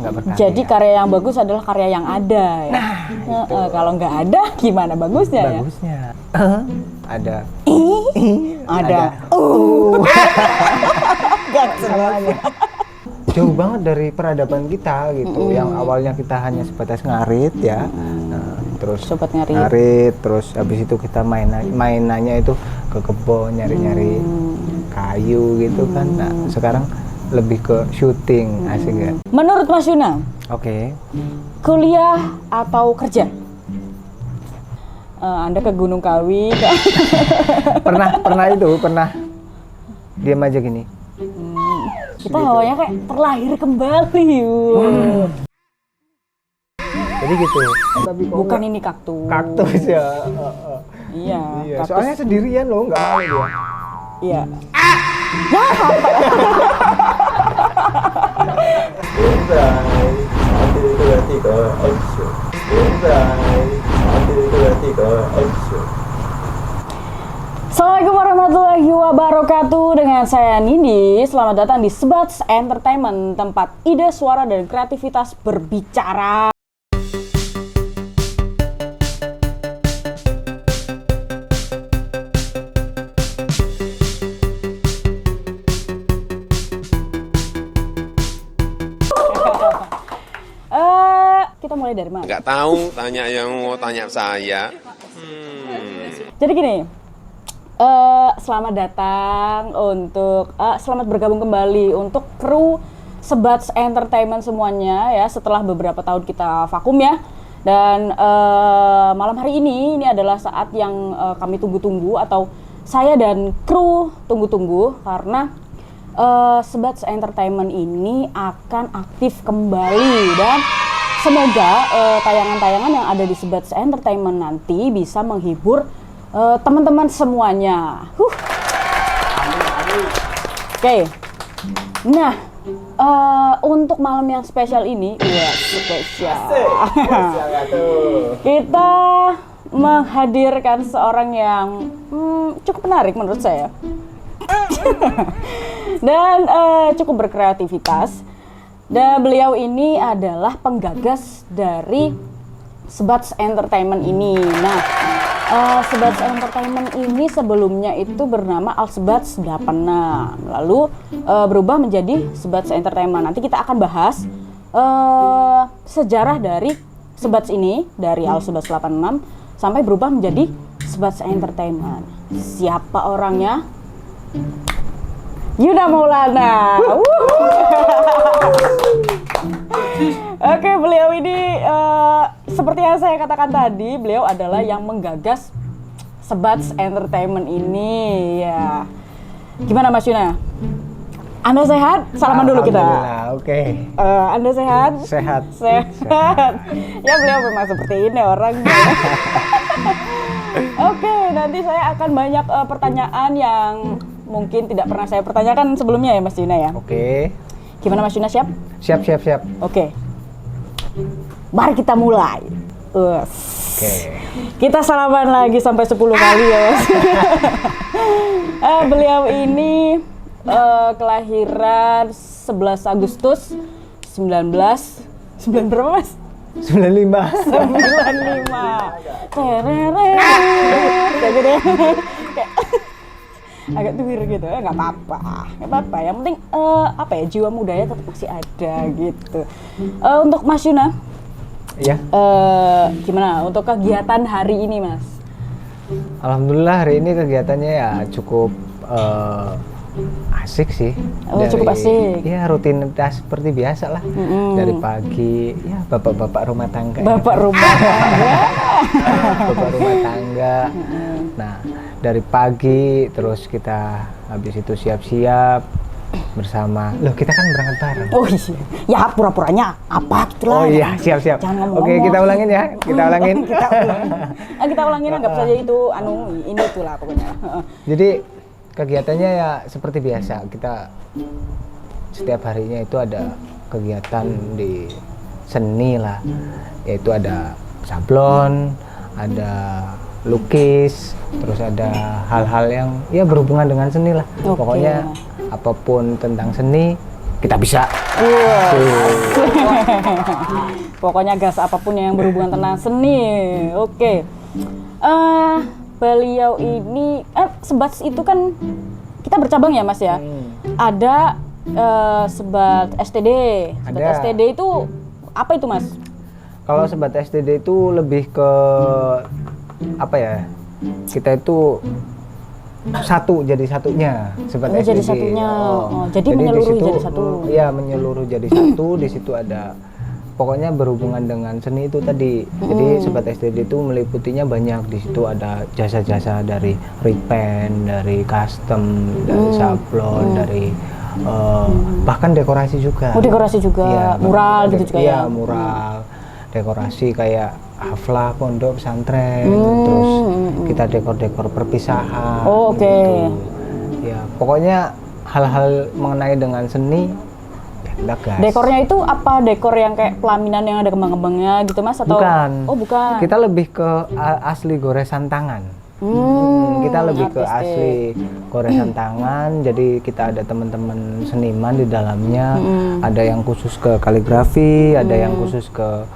nggak berkarya. Jadi karya yang bagus adalah karya yang ada ya. Kalau nggak ada gimana bagusnya ya? Bagusnya ada. Ada. Gak semuanya. Jauh banget dari peradaban kita gitu. Yang awalnya kita hanya sebatas ngarit ya. Nah, terus Sobat ngarit. ngarit, terus habis itu kita mainannya itu ke kebun nyari-nyari kayu gitu kan. Nah, sekarang lebih ke syuting, asik ya. Menurut Mas Yuna, Oke. kuliah atau kerja? Anda ke Gunung Kawi, Pernah diam aja gini. kita hawanya kayak terlahir kembali. Jadi gitu. Tapi kok Bukan ini kaktus. kaktus ya. Iya, Iya, kaktus. soalnya sendirian loh, nggak mau dia. Iya. Assalamualaikum warahmatullahi wabarakatuh. Dengan saya Nindi. Selamat datang di Sebats Entertainment, tempat ide, suara, dan kreativitas berbicara. Kita mulai dari mana? Nggak tahu, tanya yang mau tanya saya. Jadi gini, selamat datang untuk selamat bergabung kembali untuk kru Sebats Entertainment semuanya ya, setelah beberapa tahun kita vakum ya. Dan malam hari ini adalah saat yang kami tunggu-tunggu, atau saya dan kru tunggu-tunggu, karena Sebats Entertainment ini akan aktif kembali. Dan semoga tayangan-tayangan yang ada di Sebats Entertainment nanti bisa menghibur teman-teman semuanya. Oke. Nah, untuk malam yang spesial ini, spesial. Kita menghadirkan seorang yang cukup menarik menurut saya. Dan cukup berkreativitas. Dan beliau ini adalah penggagas dari Sebats Entertainment ini. Nah, Sebats Entertainment ini sebelumnya itu bernama Alsebats 86, lalu berubah menjadi Sebats Entertainment. Nanti kita akan bahas sejarah dari Sebats ini, dari Alsebats 86 sampai berubah menjadi Sebats Entertainment. Siapa orangnya? Yuna Maulana. Oke, beliau ini seperti yang saya katakan tadi, beliau adalah yang menggagas Sebats Entertainment ini ya. Gimana Mas Yuna? Anda sehat? Salaman dulu kita. Alhamdulillah, oke. Anda sehat? Sehat. Sehat. Ya, beliau memang seperti ini orangnya. Oke, nanti saya akan banyak pertanyaan yang mungkin tidak pernah saya pertanyakan sebelumnya ya Mas Yuna ya. Oke. Gimana Mas Yuna, siap? Siap. Oke. Mari kita mulai. Oke. Kita salaman lagi sampai 10 kali ya Mas. Beliau ini kelahiran 11 Agustus 9 berapa Mas? 95. 95. Tereret. Kayak gitu ya. Agak tuwir gitu ya, nggak apa-apa. Yang penting jiwa mudanya tetap masih ada gitu. Untuk Mas Yuna, Iya. gimana untuk kegiatan hari ini Mas? Alhamdulillah hari ini kegiatannya ya cukup asik sih. Cukup asik. Ya rutinitas seperti biasa lah. Dari pagi ya bapak-bapak rumah tangga. Bapak rumah tangga. Bapak rumah tangga. Nah, dari pagi terus kita habis itu siap-siap bersama. Loh, kita kan berangkat bareng. Oh iya. Ya pura-puranya apa gitu lah. Oh iya, siap-siap. Jangan Oke, kita ulangin ya. Kita ulangin. Kita ulangin, anggap saja itu ini itulah pokoknya. Jadi kegiatannya ya seperti biasa. Kita setiap harinya itu ada kegiatan di seni lah. Yaitu ada sablon, ada lukis, terus ada hal-hal yang ya berhubungan dengan seni lah. Oke. Pokoknya apapun tentang seni kita bisa. Pokoknya gas apapun yang berhubungan tentang seni. Oke. Beliau ini Sebats itu kan kita bercabang ya Mas ya. Ada Sebat STD. Sebat Ada. STD itu apa itu Mas? Kalau Sebat STD itu lebih ke apa ya? Kita itu satu jadi satunya Sebat Oh, STD. jadi satunya. Jadi di menyeluruh situ, jadi satu. Iya, menyeluruh jadi satu. Di situ ada pokoknya berhubungan dengan seni itu tadi. Jadi Sebat STD itu meliputinya banyak. Di situ ada jasa-jasa dari repaint, dari custom, dari sablon, dari bahkan dekorasi juga. Oh, dekorasi juga, Iya, mural gitu juga iya, ya. mural, dekorasi kayak haflah pondok pesantren, terus kita dekor-dekor perpisahan. Oh, oke. Gitu. Ya, pokoknya hal-hal mengenai dengan seni ya kita gas. Dekornya itu apa? Dekor yang kayak pelaminan yang ada kembang-kembangnya gitu Mas atau? Bukan. Oh, bukan. Kita lebih ke asli goresan tangan. Kita lebih ke artistik. asli goresan tangan. Jadi kita ada teman-teman seniman di dalamnya. Ada yang khusus ke kaligrafi, ada yang khusus ke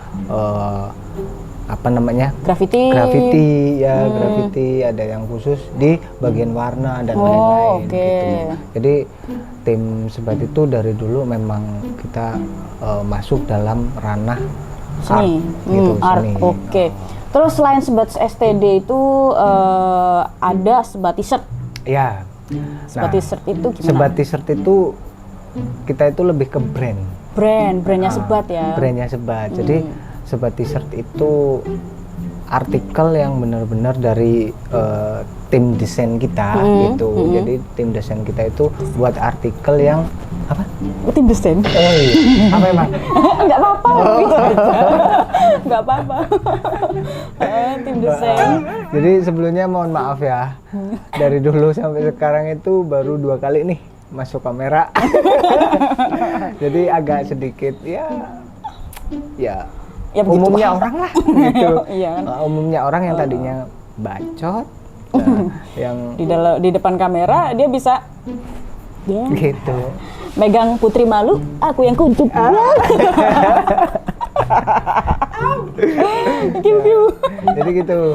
apa namanya? Graffiti. Graffiti, ada yang khusus di bagian warna dan lain-lain oke. gitu. Jadi tim Sebat itu dari dulu memang kita masuk dalam ranah Seni. art, gitu, Art. seni. Oke. Terus selain Sebat STD itu ada Sebat T-shirt. Ya. Sebat Nah, T-shirt itu gimana? Sebat T-shirt itu kita itu lebih ke Brandnya Sebat ya. brandnya Sebat. Jadi Sebat T-shirt itu artikel yang benar-benar dari tim desain kita gitu. Jadi tim desain kita itu buat artikel yang apa? Tim desain. Oh iya. Apa emang? Enggak apa-apa. Gitu aja. Enggak apa-apa. Tim desain. Jadi sebelumnya mohon maaf ya. Dari dulu sampai sekarang itu baru 2 kali nih masuk kamera. Jadi agak sedikit ya Ya begitu. umumnya orang lah gitu. Iya kan? Umumnya orang yang tadinya bacot, yang Di depan kamera dia bisa ya, gitu. megang Putri Malu, aku yang kuncup. Piu-piu. Jadi gitu.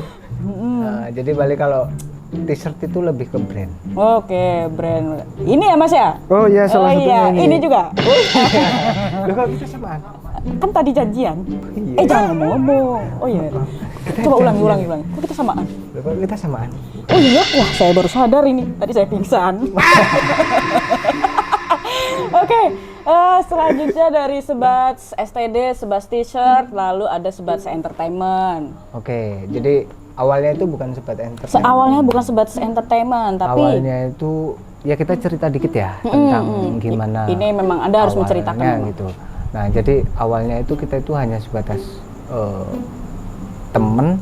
Jadi balik kalau T-shirt itu lebih ke brand. Oke, brand. Ini ya Mas ya? Oh iya, salah satunya ini juga. Loh, kok kita samaan? Kan tadi janjian. Iya. Jangan ngomong. Oh iya. Coba ulangi. Kok kita samaan? Loh, kok kita samaan? Oh iya, wah saya baru sadar ini. Tadi saya pingsan. Oke, selanjutnya dari Sebat STD, Sebat T-shirt, lalu ada Sebat Entertainment. Oke, jadi awalnya itu bukan Sebat Entertainment. Awalnya bukan Sebat Entertainment, tapi awalnya itu ya kita cerita dikit ya tentang gimana. Ini memang Anda harus awalnya menceritakan gitu. Nah, jadi awalnya itu kita itu hanya sebatas temen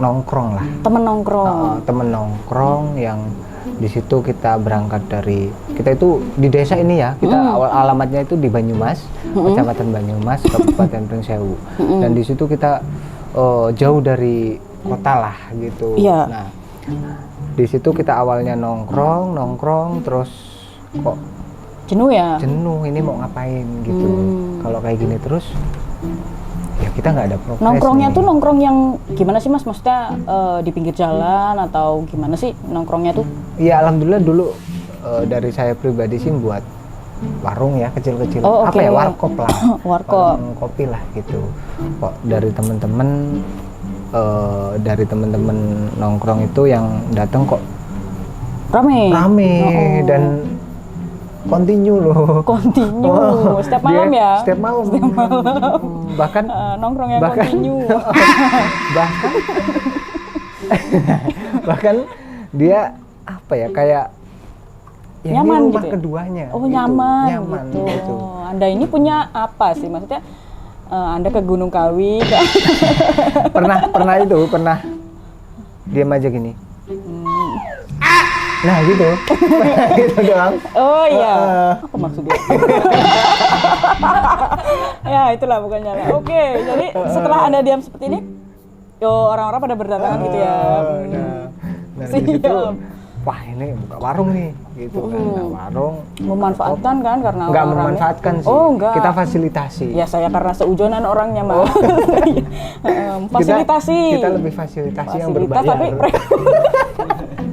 nongkrong lah. temen nongkrong. Temen nongkrong yang di situ kita berangkat dari kita itu di desa ini ya, kita awal alamatnya itu di Banyumas, Kecamatan Banyumas, Kabupaten Pringsewu. Dan di situ kita jauh dari kota lah gitu. Iya. Nah, di situ kita awalnya nongkrong terus kok Jenuh ya? jenuh, ini mau ngapain gitu. Kalau kayak gini terus ya kita nggak ada progres. Nongkrongnya nih. tuh nongkrong yang gimana sih Mas? Maksudnya di pinggir jalan atau gimana sih nongkrongnya tuh? Ya alhamdulillah dulu dari saya pribadi sih buat warung ya kecil-kecil. Oh, Apa oke. ya, warkop lah. Warkop. Warung kopi lah gitu. Kok dari teman-teman nongkrong itu yang datang kok Rame. dan continue loh. Continue. Setiap malam Dia ya? Setiap malam. Bahkan Nongkrong yang bahkan continue. bahkan dia apa ya kayak ya Nyaman ini rumah gitu ya? keduanya. Oh gitu. nyaman gitu. gitu. Anda ini punya apa sih? Maksudnya Anda ke Gunung Kawi? pernah diam aja gini. Nah gitu. Gitu doang. Oh iya. Apa maksudnya? Ya itulah bukannya lah. Oke, jadi setelah Anda diam seperti ini, yo orang-orang pada berdatangan gitu ya. Nah di situ Siap. wah ini buka warung nih gitu kan. Nah, warung Memanfaatkan kan karena nggak orang-orangnya. memanfaatkan sih, Oh, enggak. kita fasilitasi. Ya saya karena seujonan orangnya mah. Fasilitasi. Kita lebih fasilitasi yang Fasilitas, berbayar.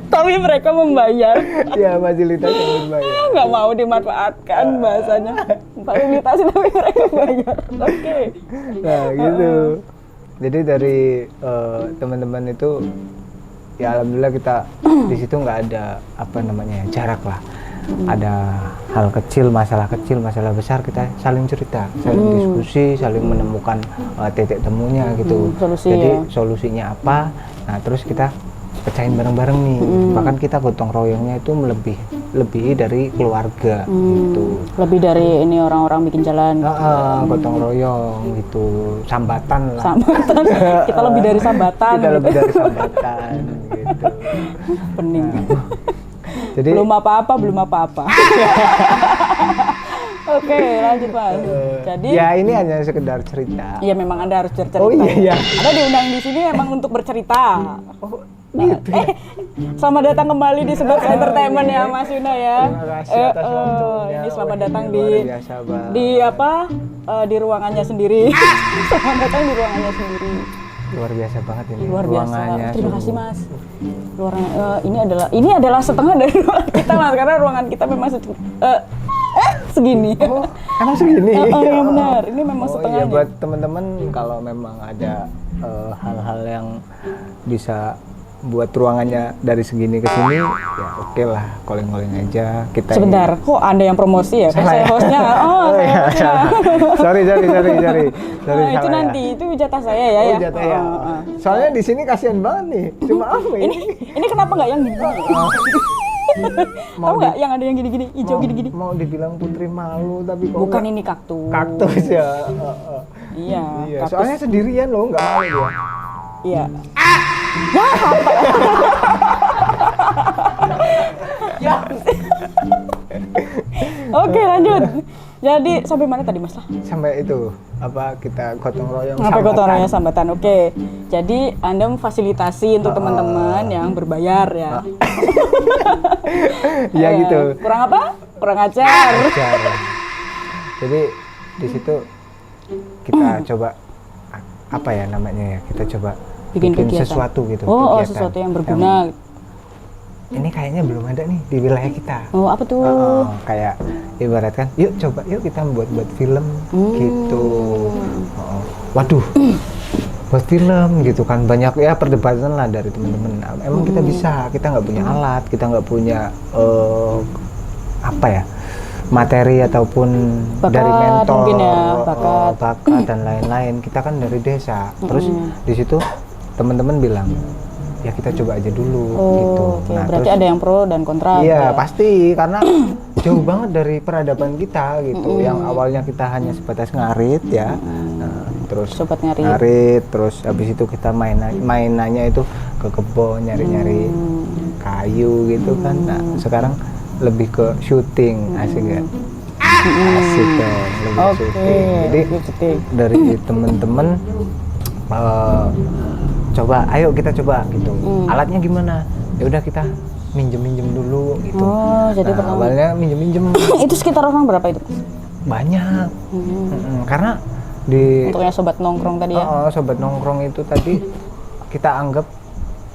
tapi mereka membayar. Ya, fasilitas yang berbayar. Nggak mau dimanfaatkan bahasanya. Fasilitasi tapi mereka bayar. Oke. Nah, gitu. Jadi dari teman-teman itu ya alhamdulillah kita di situ nggak ada apa namanya jarak lah. Ada hal kecil, masalah besar kita saling cerita, saling diskusi, saling menemukan titik temunya gitu. Solusi, Jadi ya. solusinya apa? Nah, terus kita pecahin bareng-bareng nih. Bahkan kita gotong royongnya itu lebih dari keluarga gitu. Lebih dari ini orang-orang bikin jalan. Gotong royong gitu, sambatan lah. Sambatan. Kita lebih dari sambatan. Kita gitu. lebih dari sambatan gitu. Pening. Jadi belum apa-apa. Oke, lanjut Mas. Jadi ya ini hanya sekedar cerita. ya memang Anda harus bercerita. Oh, iya. Anda diundang di sini memang untuk bercerita. Oh, gitu ya. Selamat datang kembali di Sebat Entertainment ya Mas Yuna ya. Terima kasih atas waktunya. Ini selamat Wah, datang ini di luar biasa, Bang. di apa? Di ruangannya sendiri. Selamat datang di ruangannya sendiri. Luar biasa banget ini Luar biasa. ruangannya. Terima kasih sungguh. Mas. Ini adalah setengah dari ruangan kita Mas karena ruangan kita memang segini. Oh, emang segini? Iya benar. Ini memang Oh, setengahnya. iya, buat teman-teman kalau memang ada hal-hal yang bisa buat ruangannya dari segini ke sini, ya oke lah, calling aja kita. Sebentar, kok Anda yang promosi ya? Kan Salah saya ya? hostnya. Oh, saya iya. hostnya. sorry. Nah, itu salah nanti, ya. itu jatah saya ya. Oh, ya. jatah ya. Soalnya di sini kasihan banget nih. Cuma apa ini? Ini kenapa nggak yang gini? Tahu nggak yang ada yang gini-gini, hijau gini-gini? Mau dibilang putri malu tapi kok Bukan nggak? ini kaktus. Kaktus ya. Iya. Iya, Kaktus. soalnya sendirian loh, nggak malu dia. Iya. Ya, apa? Oke, lanjut. Jadi sampai mana tadi Mas? Sampai itu apa kita gotong royong Sampai sambatan. kotorannya sambatan. Oke. Jadi Anda memfasilitasi untuk teman-teman yang berbayar ya. Ya gitu. Kurang apa? Kurang ajar. Ajar. Jadi di situ kita coba apa ya namanya ya? Kita coba Bikin kegiatan. sesuatu gitu. Oh, kegiatan sesuatu yang berguna. Ini kayaknya belum ada nih di wilayah kita. Oh, apa tuh? Kayak ibaratkan, yuk kita buat film gitu. Waduh, buat film gitu kan banyak ya perdebatan lah dari teman-teman. Emang kita bisa, kita nggak punya alat, kita nggak punya apa ya materi ataupun Bakat dari mentor, mungkin ya, bakat. bakat dan lain-lain. Kita kan dari desa. Terus di situ teman-teman bilang, ya kita coba aja dulu gitu. Oke. Nah, Berarti terus, ada yang pro dan kontra. iya gitu ya? pasti karena jauh banget dari peradaban kita gitu. Yang awalnya kita hanya sebatas ngarit ya, nah, terus Sobat ngarit. terus habis itu kita mainannya itu ke kebun nyari-nyari kayu gitu kan. Nah sekarang lebih ke syuting, asik kan? Asik dong, lebih ke syuting. Jadi syuting. dari temen-temen coba, ayo kita coba gitu. Alatnya gimana? Ya udah kita minjem dulu gitu. Oh, jadi Nah, awalnya minjem itu sekitar orang berapa itu? Mas? banyak. Karena di Untuknya sobat nongkrong tadi ya. sobat nongkrong itu tadi kita anggap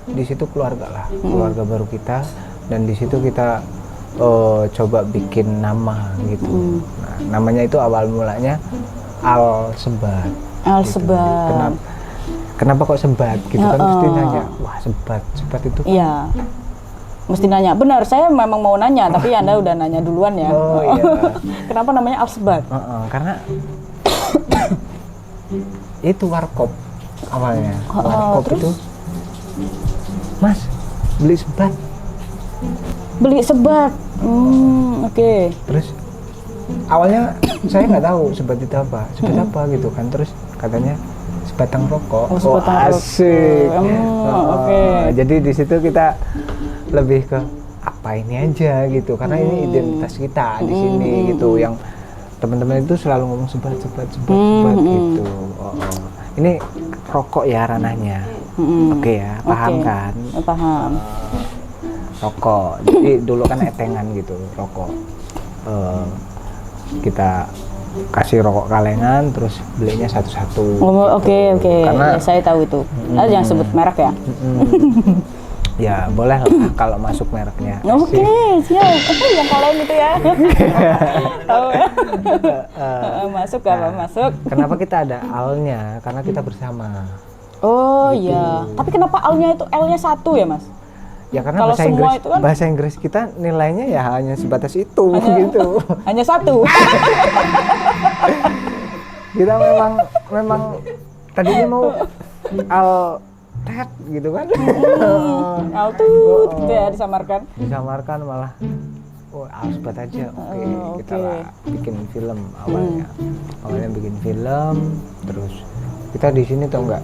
di situ keluarga lah, keluarga baru kita, dan di situ kita coba bikin nama gitu. Nah, namanya itu awal mulanya Al Sebat. Al gitu. Sebat. Kenapa kok sebat gitu kan pasti nanya, wah sebat itu Iya. Mesti nanya. Benar, saya memang mau nanya, tapi Anda udah nanya duluan ya. Oh, iya. Kenapa namanya Al Sebat? karena itu warkop awalnya. Warkop terus? itu, Mas beli sebat. Beli sebat. Oke. Terus awalnya saya nggak tahu sebat itu apa, gitu kan. Terus katanya sebatang rokok. Oh, sebatang rokok. Asik. Oke. Jadi di situ kita lebih ke apa ini aja gitu, karena ini identitas kita di sini gitu. Yang teman-teman itu selalu ngomong sebat gitu. Ini rokok ya ranahnya. Oke ya, paham kan? Paham. rokok. Jadi dulu kan etengan gitu rokok. Kita kasih rokok kalengan terus belinya satu-satu. Oh, gitu. oke. Karena Ya, saya tahu itu. Jangan sebut merek ya. ya boleh lah kalau masuk mereknya. Oke, siap. Yang kalian itu ya. Tahu ya. Masuk apa? Masuk. Kenapa kita ada alnya? Karena kita bersama. Oh Gitu. iya. Tapi kenapa L-nya itu L-nya 1 ya, Mas? Ya karena Kalau bahasa semua Inggris, itu kan- bahasa Inggris kita nilainya ya hanya sebatas itu gitu. Hanya 1. Kita memang tadinya mau al tet gitu kan. Altut gitu ya disamarkan. Disamarkan malah alsbat aja. Oke, kita oke. lah bikin film awalnya. Awalnya bikin film, terus kita di sini tau nggak?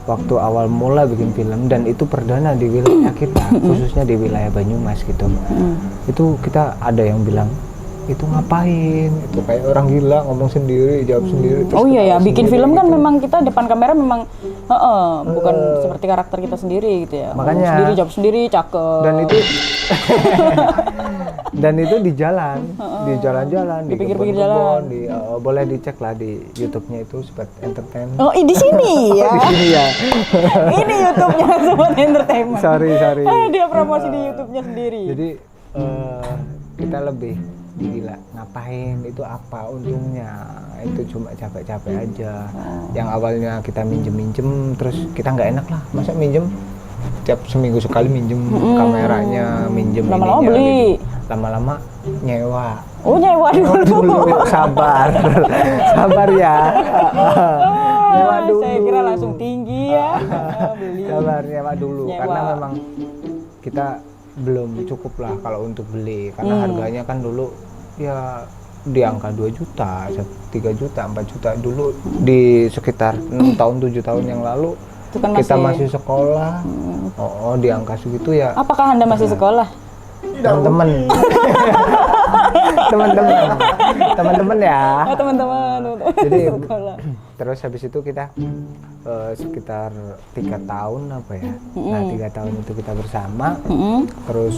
Waktu awal mula bikin film dan itu perdana di wilayah kita, khususnya di wilayah Banyumas gitu. Itu kita ada yang bilang itu ngapain? Itu kayak orang gila ngomong sendiri, jawab sendiri. Terus Oh iya ya, ketawa bikin sendiri film kan gitu. memang kita depan kamera memang bukan seperti karakter kita sendiri gitu ya. Ngomong Makanya- sendiri, jawab sendiri, cakep. Dan itu dan itu di jalan, di jalan-jalan, di pinggir-pinggir kebun-kebun, jalan. boleh dicek lah di YouTube-nya itu Sobat Entertainment. Oh, di sini ya. Di sini ya. Ini YouTube-nya Sobat Entertainment. sorry. Dia promosi di YouTube-nya sendiri. Jadi kita lebih gila ngapain itu apa untungnya, itu cuma capek-capek aja. Yang awalnya kita minjem terus kita nggak enak lah, masa minjem tiap seminggu sekali minjem kameranya, minjem Lama-lama ininya, beli. gitu. Lama-lama nyewa. Oh, nyewa dulu. Dulu sabar ya. Nyewa dulu. Saya kira langsung tinggi ya. Beli. Sabar nyewa dulu Nyewa. karena memang kita belum cukup lah kalau untuk beli karena harganya kan dulu ya di angka 2 juta, 3 juta, 4 juta dulu di sekitar 6 tahun 7 tahun yang lalu Itu kan kita masih sekolah. Di angka segitu ya Apakah Anda masih sekolah? teman-teman. teman-teman ya. Oh, teman-teman. Jadi Sekolah. terus habis itu kita sekitar 3 tahun apa ya. Nah 3 tahun itu kita bersama. Terus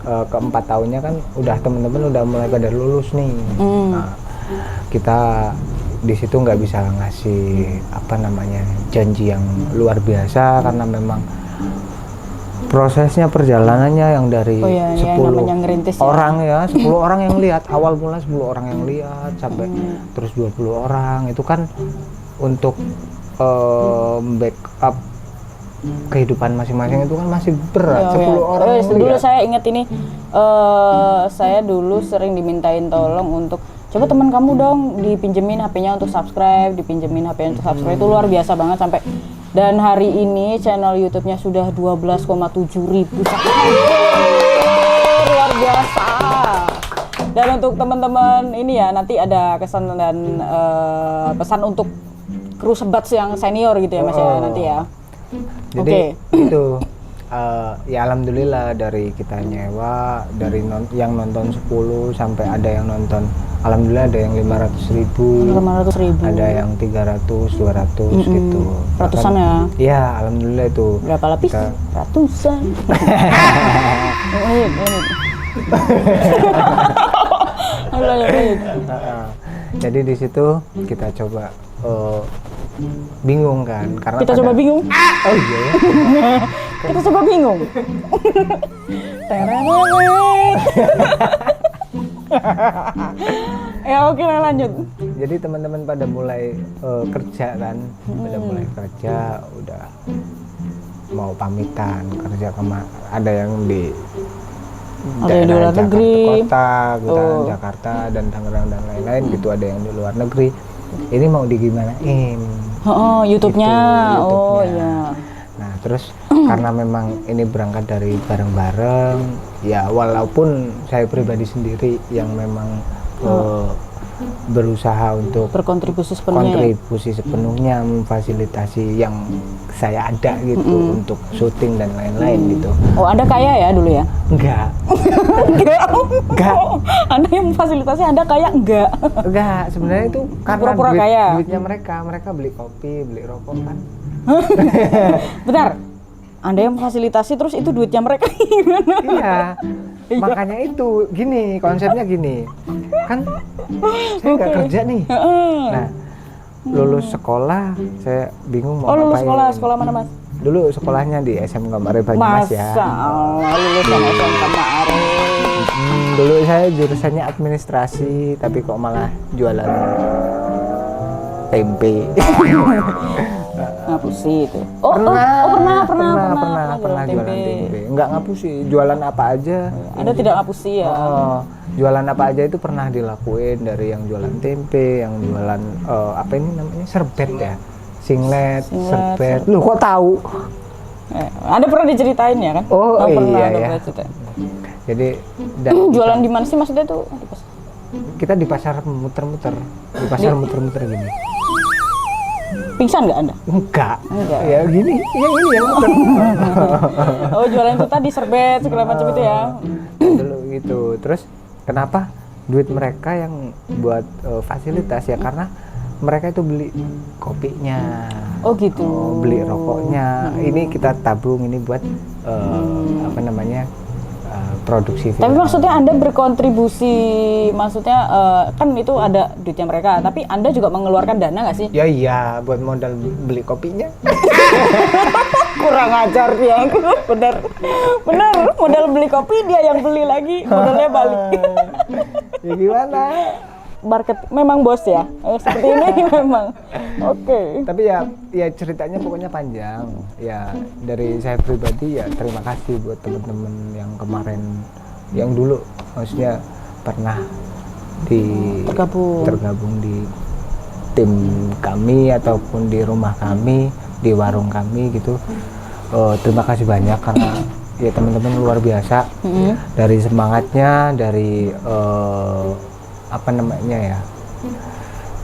keempat tahunnya kan udah teman-teman udah mulai pada lulus nih. Nah, kita di situ nggak bisa ngasih janji yang luar biasa karena memang prosesnya perjalanannya yang dari Oh iya, 10 namanya ngerintis ya. orang ya 10 orang yang lihat awal mula 10 orang yang lihat sampai terus 20 orang itu kan untuk backup kehidupan masing-masing itu kan masih berat. 10 orang yang Dulu lihat. saya ingat ini, saya dulu sering dimintain tolong untuk coba teman kamu dong dipinjemin HP-nya untuk subscribe, dipinjemin HP-nya untuk subscribe. Itu luar biasa banget sampai dan hari ini channel YouTube-nya sudah 12,7 ribu luar biasa. Dan untuk teman-teman ini ya nanti ada kesan dan pesan untuk kru Sebats yang senior gitu ya Mas ya nanti ya. Jadi itu ya alhamdulillah dari kita nyewa dari yang nonton 10 sampai ada yang nonton alhamdulillah ada yang 500.000, 500.000. ada yang 300, 200 gitu. Ratusan ya? Iya alhamdulillah itu. Berapa lapis? Kita- Ratusan. Jadi di situ kita coba bingung kan karena Kita coba bingung. Oh iya ya. Kita coba bingung. Terenet. Ya oke lah lanjut. Jadi teman-teman pada mulai kerja kan, pada mulai kerja udah mau pamitan kerja ada yang di Ada yang di luar Jakarta negeri. Kota, gitu, Jakarta dan Tangerang dan lain-lain gitu ada yang di luar negeri. Ini mau digimanain? Oh, YouTube-nya. Gitu, Oh YouTube-nya. iya. Nah terus karena memang ini berangkat dari bareng-bareng, ya walaupun saya pribadi sendiri yang memang berusaha untuk Berkontribusi sepenuhnya. Ya? kontribusi sepenuhnya memfasilitasi yang saya ada gitu untuk syuting dan lain-lain gitu. Oh, Anda kaya ya dulu ya? Enggak, Enggak. Anda yang memfasilitasi Anda kaya enggak? enggak sebenarnya itu karena Pura-pura kaya. duitnya mereka beli kopi, beli rokok kan. Bentar. Anda yang fasilitasi terus itu duitnya mereka gimana? Iya. Makanya itu gini, konsepnya gini. Kan saya nggak kerja nih. Nah, lulus sekolah saya bingung mau Oh, lulus ngapain. sekolah mana Mas? Dulu sekolahnya di SMK Mare Banyumas ya. Masa Allah lulusan SMK Mare. Dulu saya jurusannya administrasi, tapi kok malah jualan tempe. Ngapusi itu. Pernah Jualan tempe. Enggak ngapusi, jualan apa aja. Anda tidak ngapusi ya? Oh, jualan apa aja itu pernah dilakuin, dari yang jualan tempe, yang jualan apa ini namanya, serbet ya, singlet, serbet. Lu kok tahu? Anda pernah diceritain ya kan? Oh, pernah, iya, Anda ya. pernah ceritain. Jadi dan Jualan di mana sih maksudnya tuh? kita di pasar muter-muter, di pasar muter-muter gini. Pingsan nggak Anda? Enggak. Enggak. Ya gini, yang ini yang muter. Oh jualan itu tadi serbet segala macam itu ya? Dulu gitu. Terus kenapa duit mereka yang buat fasilitas ya, karena mereka itu beli kopinya. Oh gitu. Beli rokoknya. Ini kita tabung ini buat apa namanya? Produksi film. Tapi maksudnya Anda berkontribusi, maksudnya kan itu ada duitnya mereka, tapi Anda juga mengeluarkan dana nggak sih? Ya iya, buat modal beli kopinya. Kurang ajar dia, bener modal beli kopi dia yang beli lagi, modalnya balik. Ya gimana? Market memang bos ya, seperti ini memang. Oke. Tapi ya ceritanya pokoknya panjang. Ya dari saya pribadi ya terima kasih buat teman-teman yang kemarin, yang dulu maksudnya pernah tergabung di tim kami ataupun di rumah kami, di warung kami gitu. Terima kasih banyak karena ya teman-teman luar biasa. Dari semangatnya, dari apa namanya ya,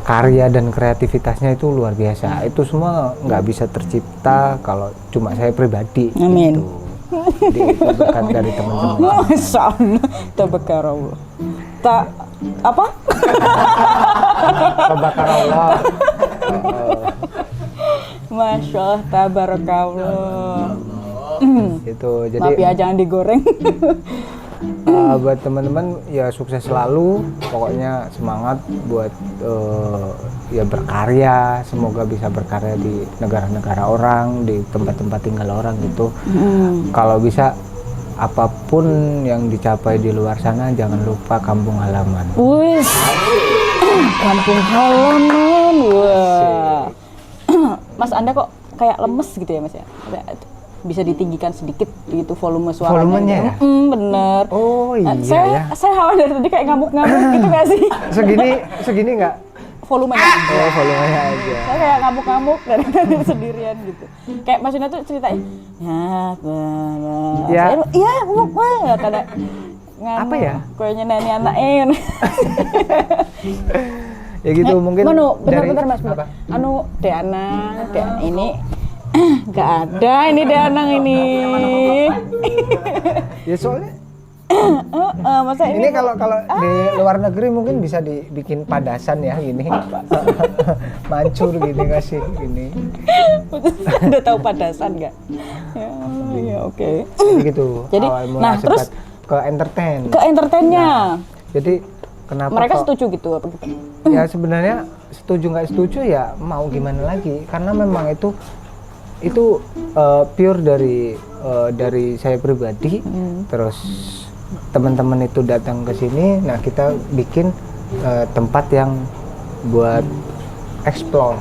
karya dan kreativitasnya itu luar biasa. Itu semua nggak bisa tercipta kalau cuma saya pribadi. Amin. Gitu. Jadi itu berkat dari teman-teman. Masya Allah, tabarakallah. Tak apa? Tabarakallah. Masya Allah, tabarakallah. Itu jadi Maaf ya, jangan digoreng. buat teman-teman ya sukses selalu, pokoknya semangat buat ya berkarya, semoga bisa berkarya di negara-negara orang, di tempat-tempat tinggal orang gitu. Kalau bisa apapun yang dicapai di luar sana jangan lupa kampung halaman. Wih, kampung halaman, wah. Mas Anda kok kayak lemes gitu ya Mas ya? Bisa ditinggikan sedikit gitu volume suaranya. Volumenya ya? Bener. Oh iya ya. Saya khawatir tadi kayak ngamuk-ngamuk gitu nggak sih? Segini nggak? Volumenya. Oh, volumenya aja. Saya kayak ngamuk-ngamuk dari sendirian gitu. Kayak Mas Yuna tuh ceritain. Ya. Iya, karena Apa ya? Kayaknya nanya anaknya. Ya gitu mungkin. Bentar Mas. Apa? Anu Deana ini nggak ada ini Deanang ini. Ya soalnya masa ini kalau di luar negeri mungkin bisa dibikin padasan ya gini. Mancur gini kasih gini. Udah tahu padasan nggak? Ya oke. Jadi gitu. Jadi, awal mula nah, terus ke entertain. Ke entertainnya. Jadi kenapa Mereka kok, setuju gitu apa gitu? ya sebenarnya setuju nggak setuju ya mau gimana lagi, karena memang itu pure dari saya pribadi. Terus teman-teman itu datang ke sini, nah kita bikin tempat yang buat explore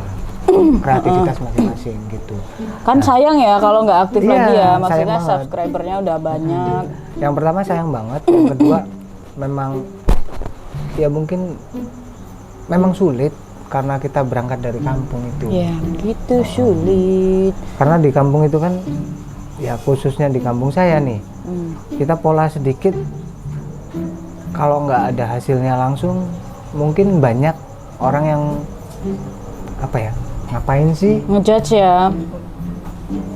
kreativitas masing-masing gitu. Kan sayang ya kalau nggak aktif Iya, lagi ya, sayang maksudnya banget. subscribernya udah banyak. Yang pertama sayang banget, yang kedua memang ya mungkin memang sulit karena kita berangkat dari kampung itu. Ya gitu sulit. Karena di kampung itu kan ya khususnya di kampung saya nih, kita pola sedikit kalau nggak ada hasilnya langsung, mungkin banyak orang yang apa ya, ngapain sih? Ngejudge ya.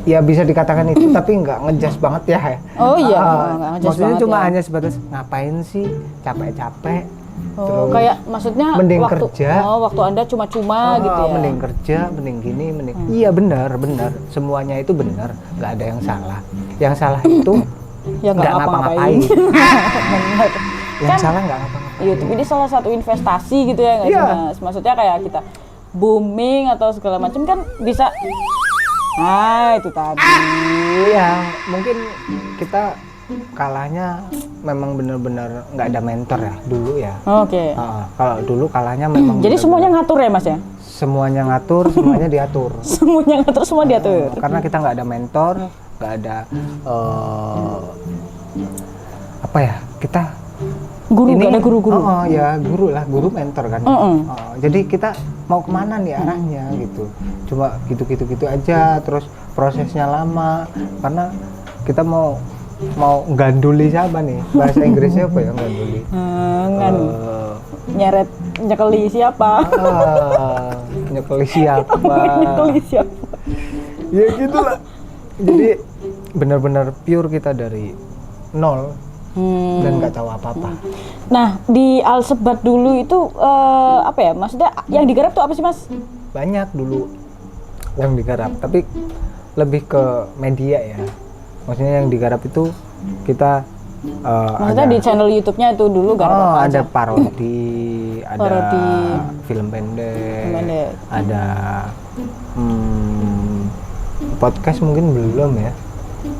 Ya bisa dikatakan itu, tapi nggak ngejudge banget ya. Oh iya, nggak ngejudge maksudnya banget cuma ya. hanya sebatas ngapain sih, capek-capek Oh, kayak maksudnya mending waktu kerja. waktu Anda cuma-cuma gitu ya. Mending kerja, mending gini, mending. Iya benar. Semuanya itu benar, nggak ada yang salah. Yang salah itu Ya nggak nggak ngapa-ngapain. ngapa-ngapain. Yang Kan salah nggak ngapa-ngapain. YouTube ini salah satu investasi gitu ya nggak sih, Iya. Mas? Maksudnya kayak kita booming atau segala macam kan bisa. Nah itu tadi. Iya, mungkin kita kalahnya memang benar-benar nggak ada mentor ya dulu ya. Oke. Kalau dulu kalahnya memang. Jadi benar-benar semuanya ngatur ya Mas ya? semuanya ngatur, semuanya diatur. Semuanya ngatur, semua diatur. Karena kita nggak ada mentor, nggak ada apa ya, kita Guru, nggak ada guru-guru. ya guru lah, guru mentor kan. Jadi kita mau kemana nih arahnya gitu. Cuma gitu aja, terus prosesnya lama karena kita mau ganduli siapa nih, bahasa Inggrisnya apa ya ganduli? Nyeret nyekeli siapa? Nyekeli siapa? Nyekeli siapa? Ya gitulah. Jadi benar-benar pure kita dari nol dan nggak tahu apa-apa. Nah di Alsebat dulu itu apa ya? Maksudnya yang digarap tuh apa sih Mas? Banyak dulu yang digarap, tapi lebih ke media ya. Maksudnya yang digarap itu kita Maksudnya di channel YouTube-nya itu dulu garap apa ada aja? parodi, ada Parodi. film pendek, Film pendek. ada podcast mungkin belum ya,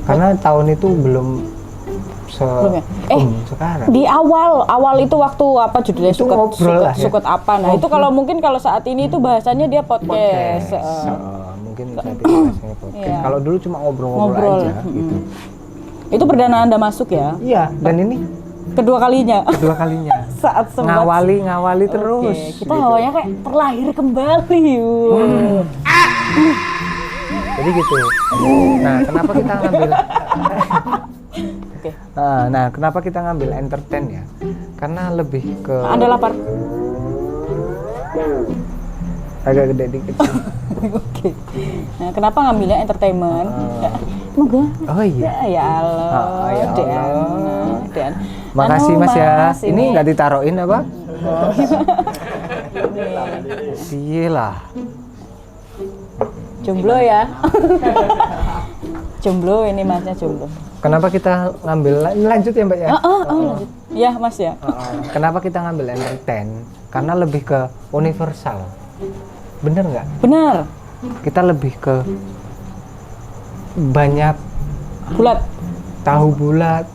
karena tahun itu belum Belum ya? sekarang. Di awal itu waktu apa judulnya? Itu ngobrol lah ya. Sukut apa? Nah itu kalau mungkin kalau saat ini itu bahasanya dia podcast. Mungkin saat itu bahasanya podcast. Iya. Kalau dulu cuma ngobrol-ngobrol aja gitu. Itu perdana Anda masuk ya? Iya, dan ini Kedua kalinya. kedua kalinya. Saat sempat ngawali terus. Oke, kita awalnya kayak terlahir kembali. Jadi gitu. Nah, kenapa kita ngambil Oke. Nah, kenapa kita ngambil entertain ya? Karena lebih ke Anda lapar? agak gede dikit. Oke. Nah, kenapa ngambilnya entertainment? Moga. Oh iya. Ya Allah. Ya Allah. Dan. Makasih Anu, Mas ya. Mas, Ini nggak ditaruhin apa? Iyalah. Jomblo ya. Jomblo ini Masnya jomblo. Kenapa kita ngambil lanjut ya Mbak ya? Lanjut. Ya Mas ya. Kenapa kita ngambil entertain? Karena lebih ke universal. Bener nggak? Benar. Kita lebih ke banyak Bulat. tahu bulat.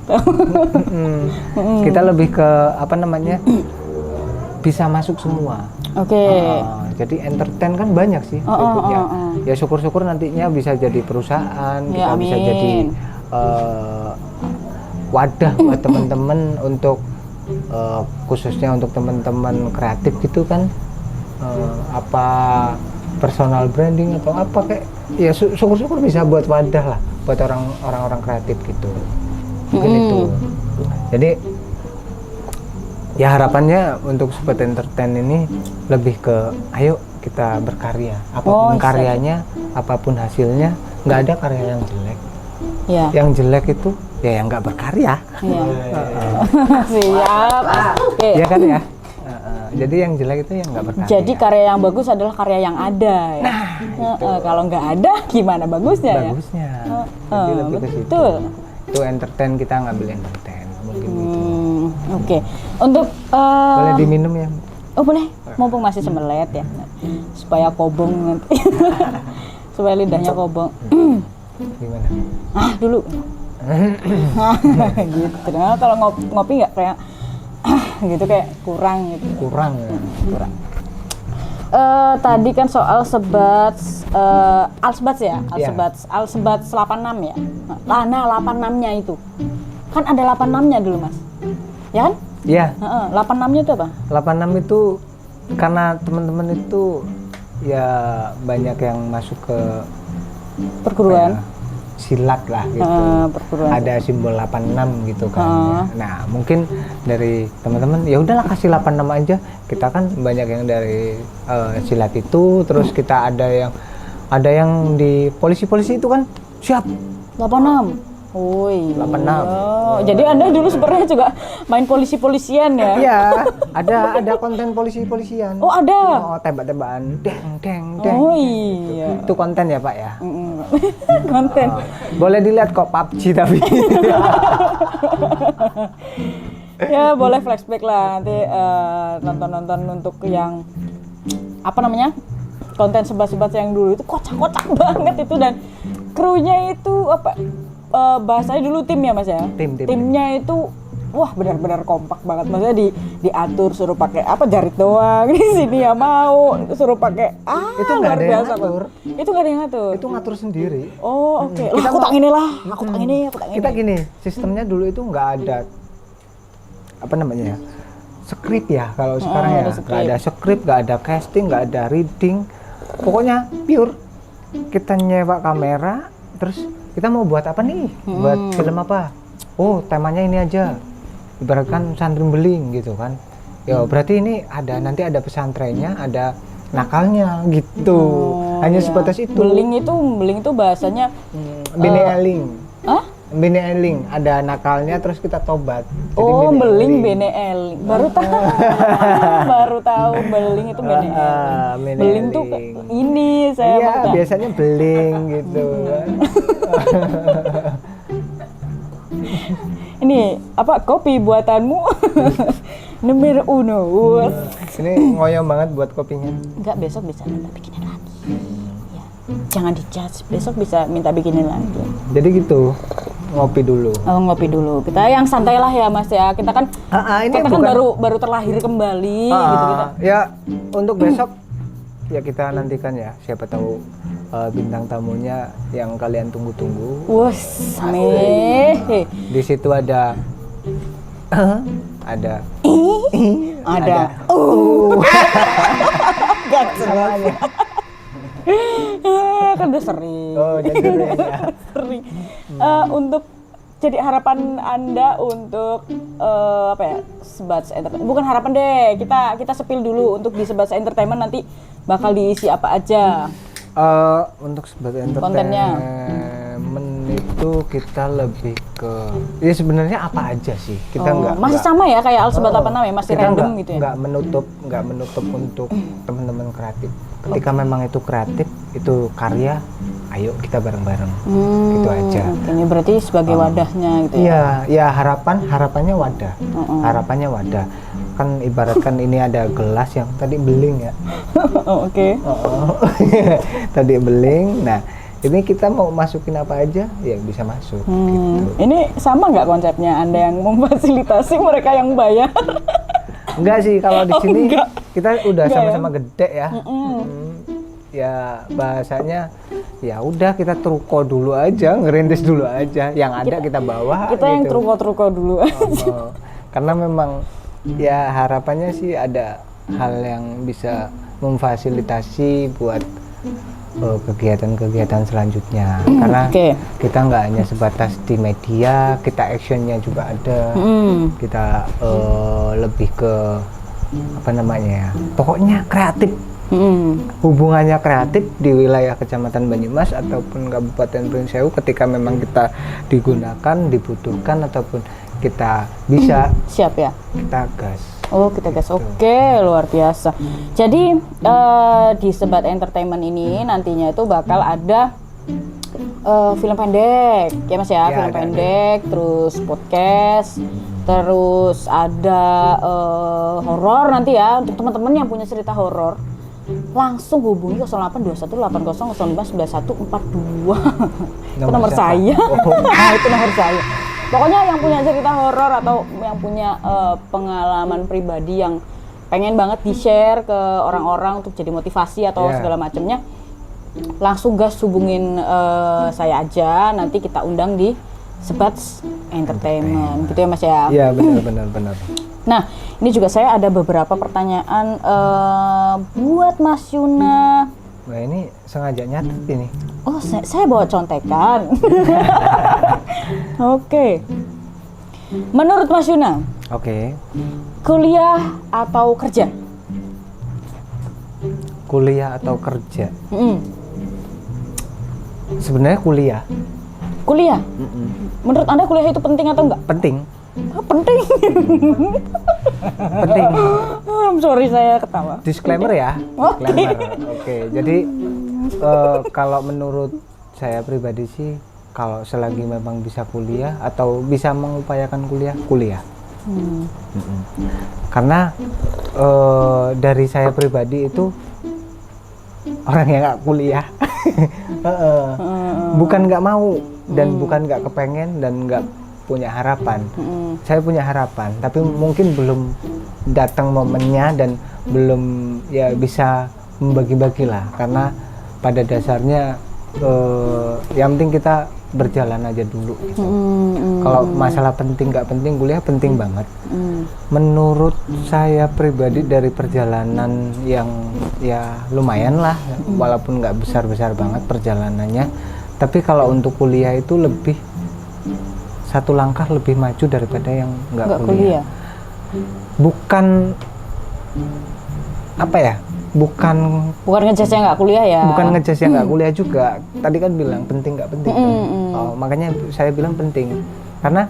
Kita lebih ke apa namanya? Bisa masuk semua. Oke. Jadi entertain kan banyak sih bentuknya. Ya syukur-syukur nantinya bisa jadi perusahaan, Ya, kita bisa amin. jadi wadah buat teman-teman untuk khususnya untuk teman-teman kreatif gitu kan. Apa personal branding atau apa kayak ya syukur-syukur bisa buat wadah lah buat orang-orang kreatif gitu. Mungkin itu. Jadi ya harapannya untuk Sobat Entertain ini lebih ke ayo kita berkarya, apapun karyanya, apapun hasilnya, nggak ada karya yang jelek. Ya. Yang jelek itu ya yang nggak berkarya. Iya. Siap. Oke. Ya kan ya. Jadi yang jelek itu yang nggak berkarya. Jadi karya yang bagus adalah karya yang ada ya. Kalau nggak ada gimana bagusnya ya? Bagusnya. Jadi lebih ke situ. Betul. Itu entertain, kita ngambil entertain mungkin gitu. Oke. Untuk Boleh diminum ya? oh boleh, mumpung masih sembelet ya, supaya kobong nanti, supaya lidahnya kobong. Gimana? Dulu. Gitu. Nah, kalau ngopi nggak kayak gitu kayak kurang gitu. Kurang ya. Kurang. Tadi kan soal sebat Alsebats ya, Alsebats 86 ya. Nah, 86-nya itu. Kan ada 86-nya dulu, Mas. Ya kan? Iya. 86-nya itu apa? 86 itu karena teman-teman itu ya banyak yang masuk ke Perguruan. silat lah gitu. Perguruan. Ada simbol 86 gitu kan. Ya. Nah, mungkin dari teman-teman ya udahlah kasih 86 aja. Kita kan banyak yang dari silat itu, terus kita ada yang di polisi-polisi itu kan siap 86. Oh iya. 86. Jadi Anda dulu sebenarnya juga main polisi-polisian ya? Iya, ada konten polisi-polisian. Oh ada. Oh, tembak-tembakan, deng. Oh iya. Itu konten ya Pak ya? Konten. Oh, boleh dilihat kok PUBG tapi. Ya boleh flashback lah nanti nonton untuk yang apa namanya konten sebat-sebat yang dulu itu kocak-kocak banget itu, dan krunya itu apa bahasanya dulu tim ya Mas ya? Timnya itu wah benar-benar kompak banget, maksudnya diatur suruh pakai apa jarit doang di sini ya mau suruh pakai itu nggak ada yang biasa, ngatur. Itu nggak ada yang ngatur. Itu ngatur sendiri. Oh oke. Kita Aku tak ini lah, aku tak ini. Kita gini, sistemnya dulu itu nggak ada apa namanya ya, skrip ya kalau sekarang ya, nggak ada skrip, nggak ada casting, nggak ada reading, pokoknya pure kita nyewa kamera, terus kita mau buat apa nih, buat film apa, oh temanya ini aja, ibaratkan santri beling gitu kan, ya berarti ini ada nanti ada pesantrennya, ada nakalnya gitu, hanya sebatas itu. Beling itu bahasanya bini eling. Hah? Bene eling, ada nakalnya terus kita tobat. Jadi oh, beling bene eling. Baru tahu beling itu bene eling. Beling tuh ini saya iya, biasanya beling gitu kan. Ini apa kopi buatanmu? Nomor 1. Ini ngoyong banget buat kopinya. Enggak, besok bisa minta bikinin lagi. Ya. Jangan dijudge, besok bisa minta bikinin lagi. Jadi gitu. Ngopi dulu. Oh, ngopi dulu. Kita yang santai lah ya Mas ya. Kita kan ini kita bukan, kan baru terlahir kembali gitu kita. Ya, untuk besok ya kita nantikan ya. Siapa tahu bintang tamunya yang kalian tunggu-tunggu. Wus, nih. Di situ ada ada Gak semuanya. Kan udah sering. Oh, jadi sering. Untuk jadi harapan Anda untuk apa ya, Sebats Entertainment. Bukan harapan deh, kita sepil dulu untuk di Sebats Entertainment nanti bakal diisi apa aja. Untuk Sebats Entertainment kontennya itu kita lebih ke ya sebenarnya apa aja sih, kita masih sama ya kayak Al Sebat apa namanya, masih random gitu ya. Nggak menutup untuk teman-teman kreatif. Ketika memang itu kreatif, itu karya, ayo kita bareng-bareng. Gitu aja. Ini berarti sebagai wadahnya gitu ya. Iya, ya harapannya wadah. Harapannya wadah. Kan ibaratkan ini ada gelas yang tadi beling ya. Oke. Tadi beling. Nah, ini kita mau masukin apa aja ya bisa masuk gitu. Ini sama nggak konsepnya Anda yang memfasilitasi mereka yang bayar? Enggak sih, kalau di sini enggak. kita udah Enggak sama-sama gede ya. Ya bahasanya ya udah kita truko dulu aja, ngerintis dulu aja. Yang ada kita bawa. Kita gitu. yang truko-truko dulu aja. Karena memang ya harapannya sih ada hal yang bisa memfasilitasi buat kegiatan-kegiatan selanjutnya, karena kita nggak hanya sebatas di media, kita actionnya juga ada, kita lebih ke apa namanya ya, pokoknya kreatif, hubungannya kreatif di wilayah Kecamatan Banyumas ataupun Kabupaten Pringsewu. Ketika memang kita digunakan, dibutuhkan ataupun kita bisa, siap ya, kita gas. Oh kita gas, oke, luar biasa. Jadi di Sebat Entertainment ini nantinya itu bakal ada film pendek, ya Mas ya, film pendek, terus podcast, terus ada horor nanti ya. Untuk teman-teman yang punya cerita horor, langsung hubungi 082180059142. Itu nomor saya. Itu nomor saya. Pokoknya yang punya cerita horor atau yang punya pengalaman pribadi yang pengen banget di-share ke orang-orang untuk jadi motivasi atau segala macamnya, langsung gas hubungin saya aja, nanti kita undang di Sebats Entertainment. Gitu ya Mas ya? Iya, benar. Nah, ini juga saya ada beberapa pertanyaan buat Mas Yuna. Nah, ini sengaja nyatet ini. Oh, saya bawa contekan. Oke. Menurut Mas Yuna, kuliah atau kerja? Kuliah atau kerja? Sebenarnya kuliah. Kuliah? Menurut Anda kuliah itu penting atau enggak? Penting. Penting. Penting. Sorry saya ketawa. Disclaimer ya. Oke. Disclaimer. Oke. Jadi kalau menurut saya pribadi sih, kalau selagi memang bisa kuliah atau bisa mengupayakan kuliah. Karena dari saya pribadi itu orang yang nggak kuliah, bukan nggak mau dan bukan nggak kepengen dan nggak punya harapan. Saya punya harapan, tapi mungkin belum datang momennya dan belum ya bisa membagi-bagi lah. Karena pada dasarnya yang penting kita berjalan aja dulu. Gitu. Kalau masalah penting nggak penting, kuliah penting banget. Menurut saya pribadi dari perjalanan yang ya lumayan lah, walaupun nggak besar-besar banget perjalanannya. Tapi kalau untuk kuliah itu lebih satu langkah lebih maju daripada yang nggak kuliah. Bukan apa ya? Bukan ngejudge yang nggak kuliah ya. Bukan ngejudge yang nggak kuliah juga. Tadi kan bilang penting nggak penting. Makanya saya bilang penting. Karena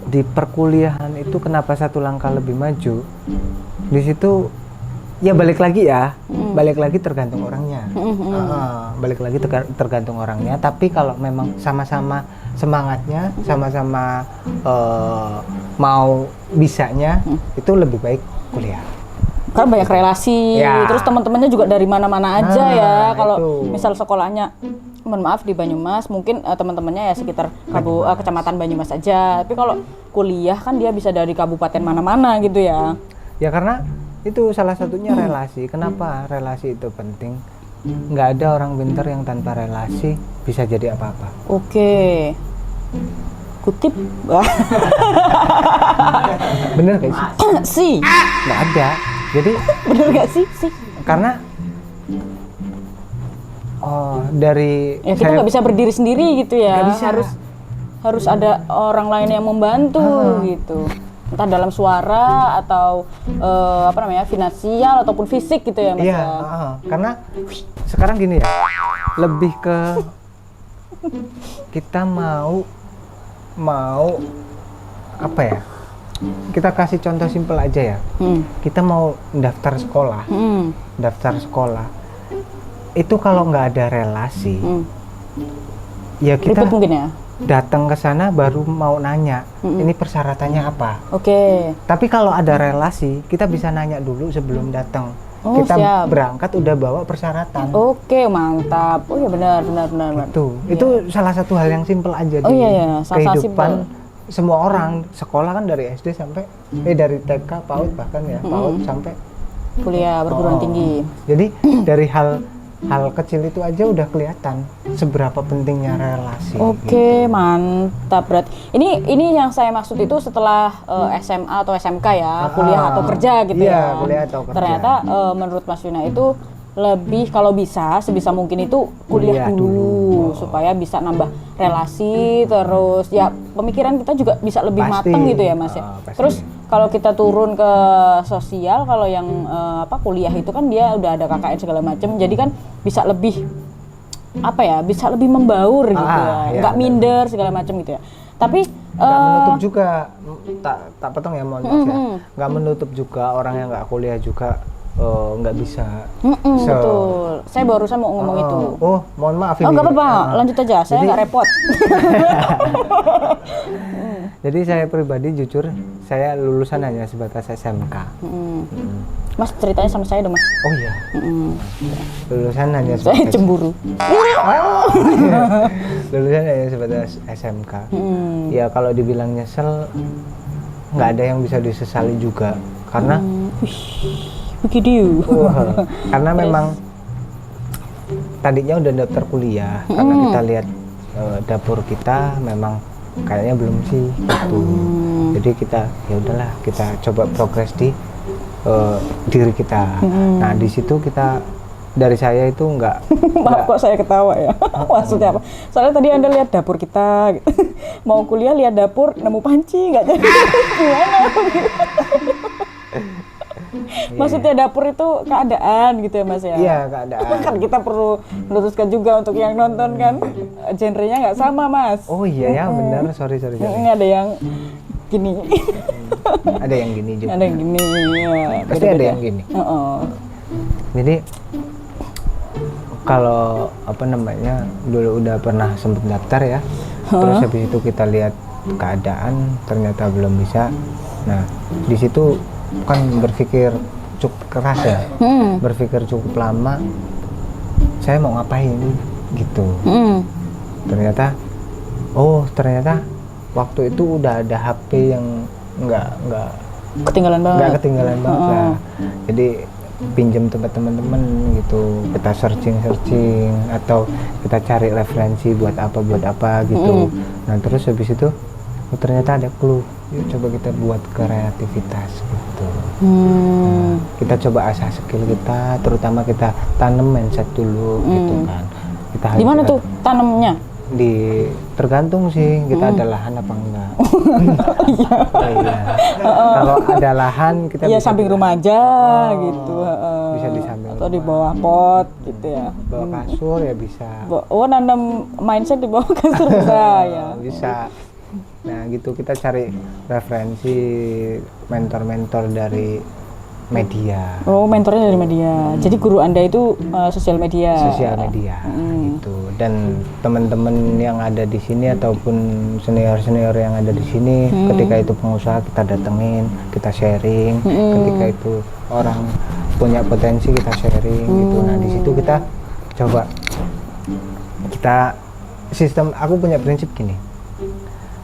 di perkuliahan itu kenapa satu langkah lebih maju? Di situ ya balik lagi tergantung orangnya. Balik lagi tergantung orangnya. Tapi kalau memang sama-sama semangatnya, sama-sama mau bisanya, itu lebih baik kuliah. Kan banyak relasi, terus teman-temannya juga dari mana-mana aja ya. Kalau misal sekolahnya, mohon maaf di Banyumas, mungkin teman-temannya ya sekitar kecamatan Banyumas aja. Tapi kalau kuliah kan dia bisa dari kabupaten mana-mana gitu ya. Ya karena itu salah satunya relasi. Kenapa relasi itu penting? Nggak ada orang pintar yang tanpa relasi bisa jadi apa-apa. Oke. Kutip. Bener gak sih? Nggak ada. Jadi bener gak sih? Karena dari kita nggak bisa berdiri sendiri gitu ya. Harus ada orang lain yang membantu gitu. Entah dalam suara atau finansial ataupun fisik gitu ya Mas. Iya, karena sekarang gini ya. Lebih ke kita mau apa ya? Kita kasih contoh simpel aja ya. Kita mau daftar sekolah. Itu kalau nggak ada relasi, ya kita ribet mungkin ya. Datang ke sana baru mau nanya, ini persyaratannya apa? Oke. Tapi kalau ada relasi, kita bisa nanya dulu sebelum datang. Kita siap. Berangkat udah bawa persyaratan. Oke, mantap. Oh ya benar. Itu salah satu hal yang simpel aja di kehidupan semua orang. Sekolah kan dari SD sampai dari TK, PAUD bahkan ya, PAUD sampai kuliah perguruan tinggi. Jadi dari hal kecil itu aja udah kelihatan seberapa pentingnya relasi. Oke, mantap. Berarti ini yang saya maksud itu setelah SMA atau SMK ya, kuliah atau kerja gitu ya. Kuliah atau kerja. Ternyata menurut Mas Yuna itu lebih kalau bisa sebisa mungkin itu kuliah dulu supaya bisa nambah relasi, terus ya pemikiran kita juga bisa lebih matang gitu ya Mas ya. Terus kalau kita turun ke sosial, kalau yang kuliah itu kan dia udah ada KKN segala macam, jadi kan bisa lebih bisa lebih membaur gitu ya, nggak minder segala macam gitu ya. Tapi nggak menutup juga, tak potong ya, mohon maaf ya, nggak menutup juga orang yang nggak kuliah juga nggak bisa. Betul, saya barusan mau ngomong itu. Mohon maaf ini. Nggak apa-apa, lanjut aja, saya nggak repot. Jadi saya pribadi jujur, saya lulusan hanya sebatas SMK. Mas ceritanya sama saya dong Mas. Oh iya. Lulusan hanya sebatas. Saya cemburu. Lulusan hanya sebatas SMK. Ya kalau dibilang nyesel, nggak ada yang bisa disesali juga, karena. Begitu. Karena memang tadinya udah daftar kuliah, karena kita lihat dapur kita memang kayaknya belum sih gitu. Jadi kita ya udahlah, kita coba progres di diri kita. Nah di situ kita, dari saya itu enggak. Maaf kok saya ketawa ya. Maksudnya apa? Soalnya tadi Anda lihat dapur kita gitu. Mau kuliah lihat dapur nemu panci nggak jadi. Gimana? Maksudnya dapur itu keadaan gitu ya Mas ya? Iya, keadaan. Kan kita perlu meluruskan juga untuk yang nonton kan. genrenya nggak sama, Mas. Oh iya ya, benar. Sorry. Nggak ada yang gini. Ada yang gini juga. Ada yang gini. Ya, Pasti ada yang gini. Jadi kalau apa namanya dulu udah pernah sempet daftar ya, terus habis itu kita lihat keadaan ternyata belum bisa. Nah di situ kan berpikir cukup keras ya, berpikir cukup lama. Saya mau ngapain gitu. Ternyata waktu itu udah ada HP yang nggak ketinggalan banget. Nggak ketinggalan banget lah. Jadi pinjam tempat teman-teman gitu, kita searching atau kita cari referensi buat apa gitu. Nah terus habis itu ternyata ada clue, yuk coba kita buat kreativitas gitu. Nah, kita coba asah skill kita, terutama kita tanam mindset dulu gitu kan. Di mana tuh tanamnya? Tergantung sih kita ada lahan apa enggak. Iya. Kalau ada lahan kita ya bisa samping rumah aja gitu. Bisa di samping atau di rumah. bawah pot gitu ya. Bawa kasur ya bisa. Nanam mindset di bawah kasur bisa ya. Bisa. Nah gitu kita cari referensi mentor-mentor dari media. Oh, mentornya dari media. Jadi guru Anda itu sosial media. Sosial media gitu. Dan teman-teman yang ada di sini ataupun senior-senior yang ada di sini, ketika itu pengusaha kita datengin, kita sharing. Ketika itu orang punya potensi kita sharing gitu. Nah, di situ kita coba sistem, aku punya prinsip gini.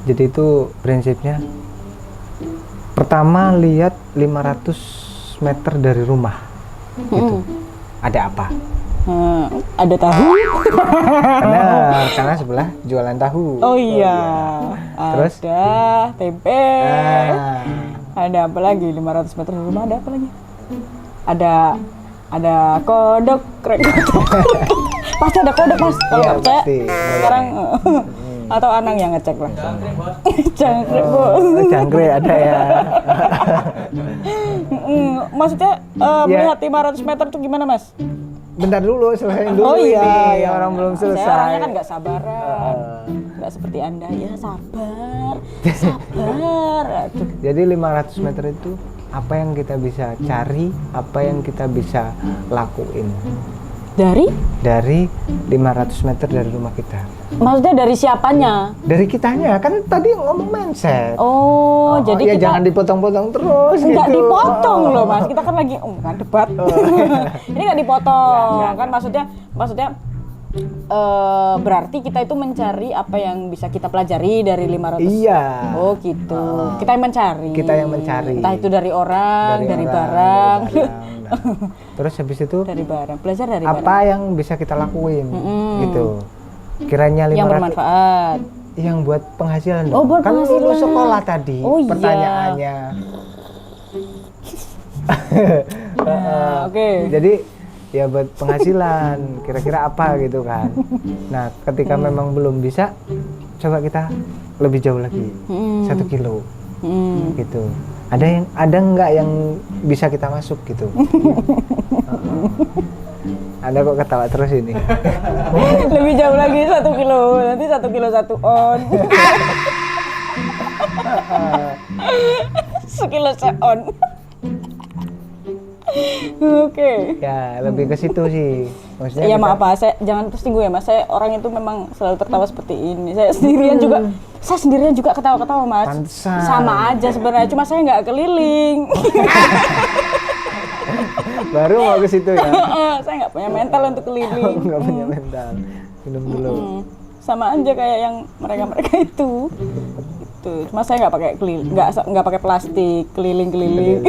Jadi itu prinsipnya pertama lihat 500 meter dari rumah gitu. Ada apa? Ada tahu? Karena sebelah jualan tahu. Oh iya. Terus ada tempe. Ada apa lagi? 500 meter dari rumah ada apa lagi? Ada kodok. Pasti ada kodok, Mas. Kalau nggak percaya sekarang atau Anang yang ngecek lah. Jangkrik, Bos. Jangkrik ada ya. Maksudnya melihat 500 meter itu gimana, Mas? Bentar dulu, selesaiin dulu. Oh iya, ini orang belum selesai. Saya orangnya kan nggak sabaran, nggak seperti Anda ya, sabar. Aduh. Jadi 500 meter itu apa yang kita bisa cari, apa yang kita bisa lakuin. Dari 500 meter dari rumah kita. Maksudnya dari siapanya? Dari kitanya, kan tadi ngomong mindset. Oh, jadi ya kita jangan dipotong-potong terus. Nggak gitu. dipotong loh, Mas. Kita kan lagi kan debat. Ini nggak dipotong. Kan maksudnya berarti kita itu mencari apa yang bisa kita pelajari dari 500. Iya. Oh gitu. Kita yang mencari. Entah itu dari orang, dari barang. Nah, terus habis itu dari barang. Belajar dari apa barang. yang bisa kita lakuin gitu. Kiranya 500 yang bermanfaat. Yang buat penghasilan dong. Oh, buat kan penghasilan. lulus sekolah tadi. Oh, iya. Pertanyaannya. Oke. Jadi ya buat penghasilan, kira-kira apa gitu kan. Nah ketika memang belum bisa, coba kita lebih jauh lagi, 1 kilo gitu. Ada nggak yang bisa kita masuk gitu. Anda kok ketawa terus ini. Lebih jauh lagi 1 kilo, nanti 1 kilo 1 on. 1 kilo on. Oke. Ya lebih ke situ sih. Maksudnya Ya maaf Pak, saya jangan tersinggung ya Mas. Saya orang itu memang selalu tertawa seperti ini. Saya sendirian juga ketawa-ketawa Mas. Pantesan. Sama aja sebenarnya, cuma saya nggak keliling. Baru mau ke situ ya. Saya nggak punya mental untuk keliling. Nggak punya mental. Minum dulu. Sama aja kayak yang mereka itu. Itu. Cuma saya nggak pakai keliling, nggak pakai plastik keliling-keliling.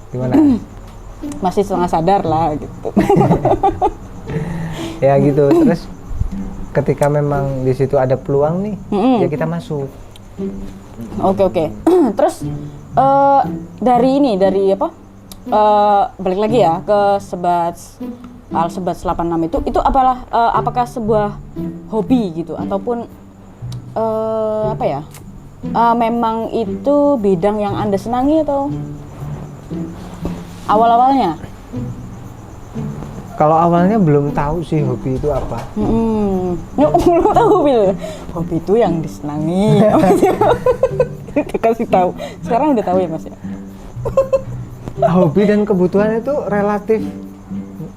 Gimana? Masih setengah sadar lah gitu. Ya gitu. Terus ketika memang di situ ada peluang nih, ya kita masuk. Oke. Terus dari apa? Balik lagi ya ke Sebats 86 itu apalah apakah sebuah hobi gitu ataupun apa ya? Memang itu bidang yang Anda senangi atau awal-awalnya? Kalau awalnya belum tahu sih hobi itu apa. Belum tahu hobi itu yang disenangi. Dikasih tahu. Sekarang udah tahu ya Mas ya. Hobi dan kebutuhan itu relatif.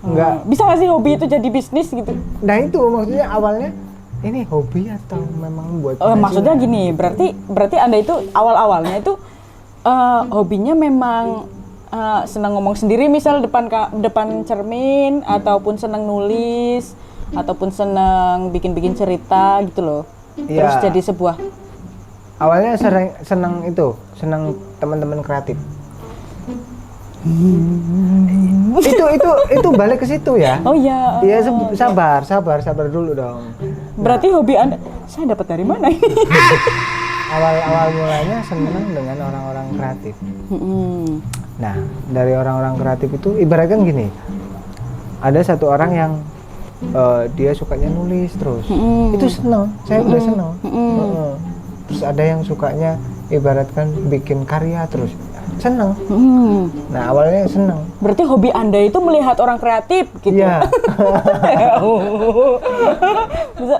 Enggak. Bisa nggak sih hobi itu jadi bisnis gitu? Nah itu maksudnya awalnya ini hobi atau memang buat Maksudnya gini, berarti Anda itu awalnya itu hobinya memang senang ngomong sendiri, misal depan cermin, ataupun senang nulis, ataupun senang bikin cerita gitu loh. Terus jadi sebuah. Awalnya senang teman-teman kreatif. Itu balik ke situ ya. Oh iya. Iya, sabar dulu dong. Berarti hobi Anda saya dapat dari mana ini? Awal mulanya senang dengan orang-orang kreatif. Nah, dari orang-orang kreatif itu ibaratnya gini. Ada satu orang yang dia sukanya nulis terus. Itu senang, saya udah senang. Terus ada yang sukanya ibaratkan bikin karya terus. Senang. Nah, awalnya senang. Berarti hobi Anda itu melihat orang kreatif gitu. Iya. Bisa.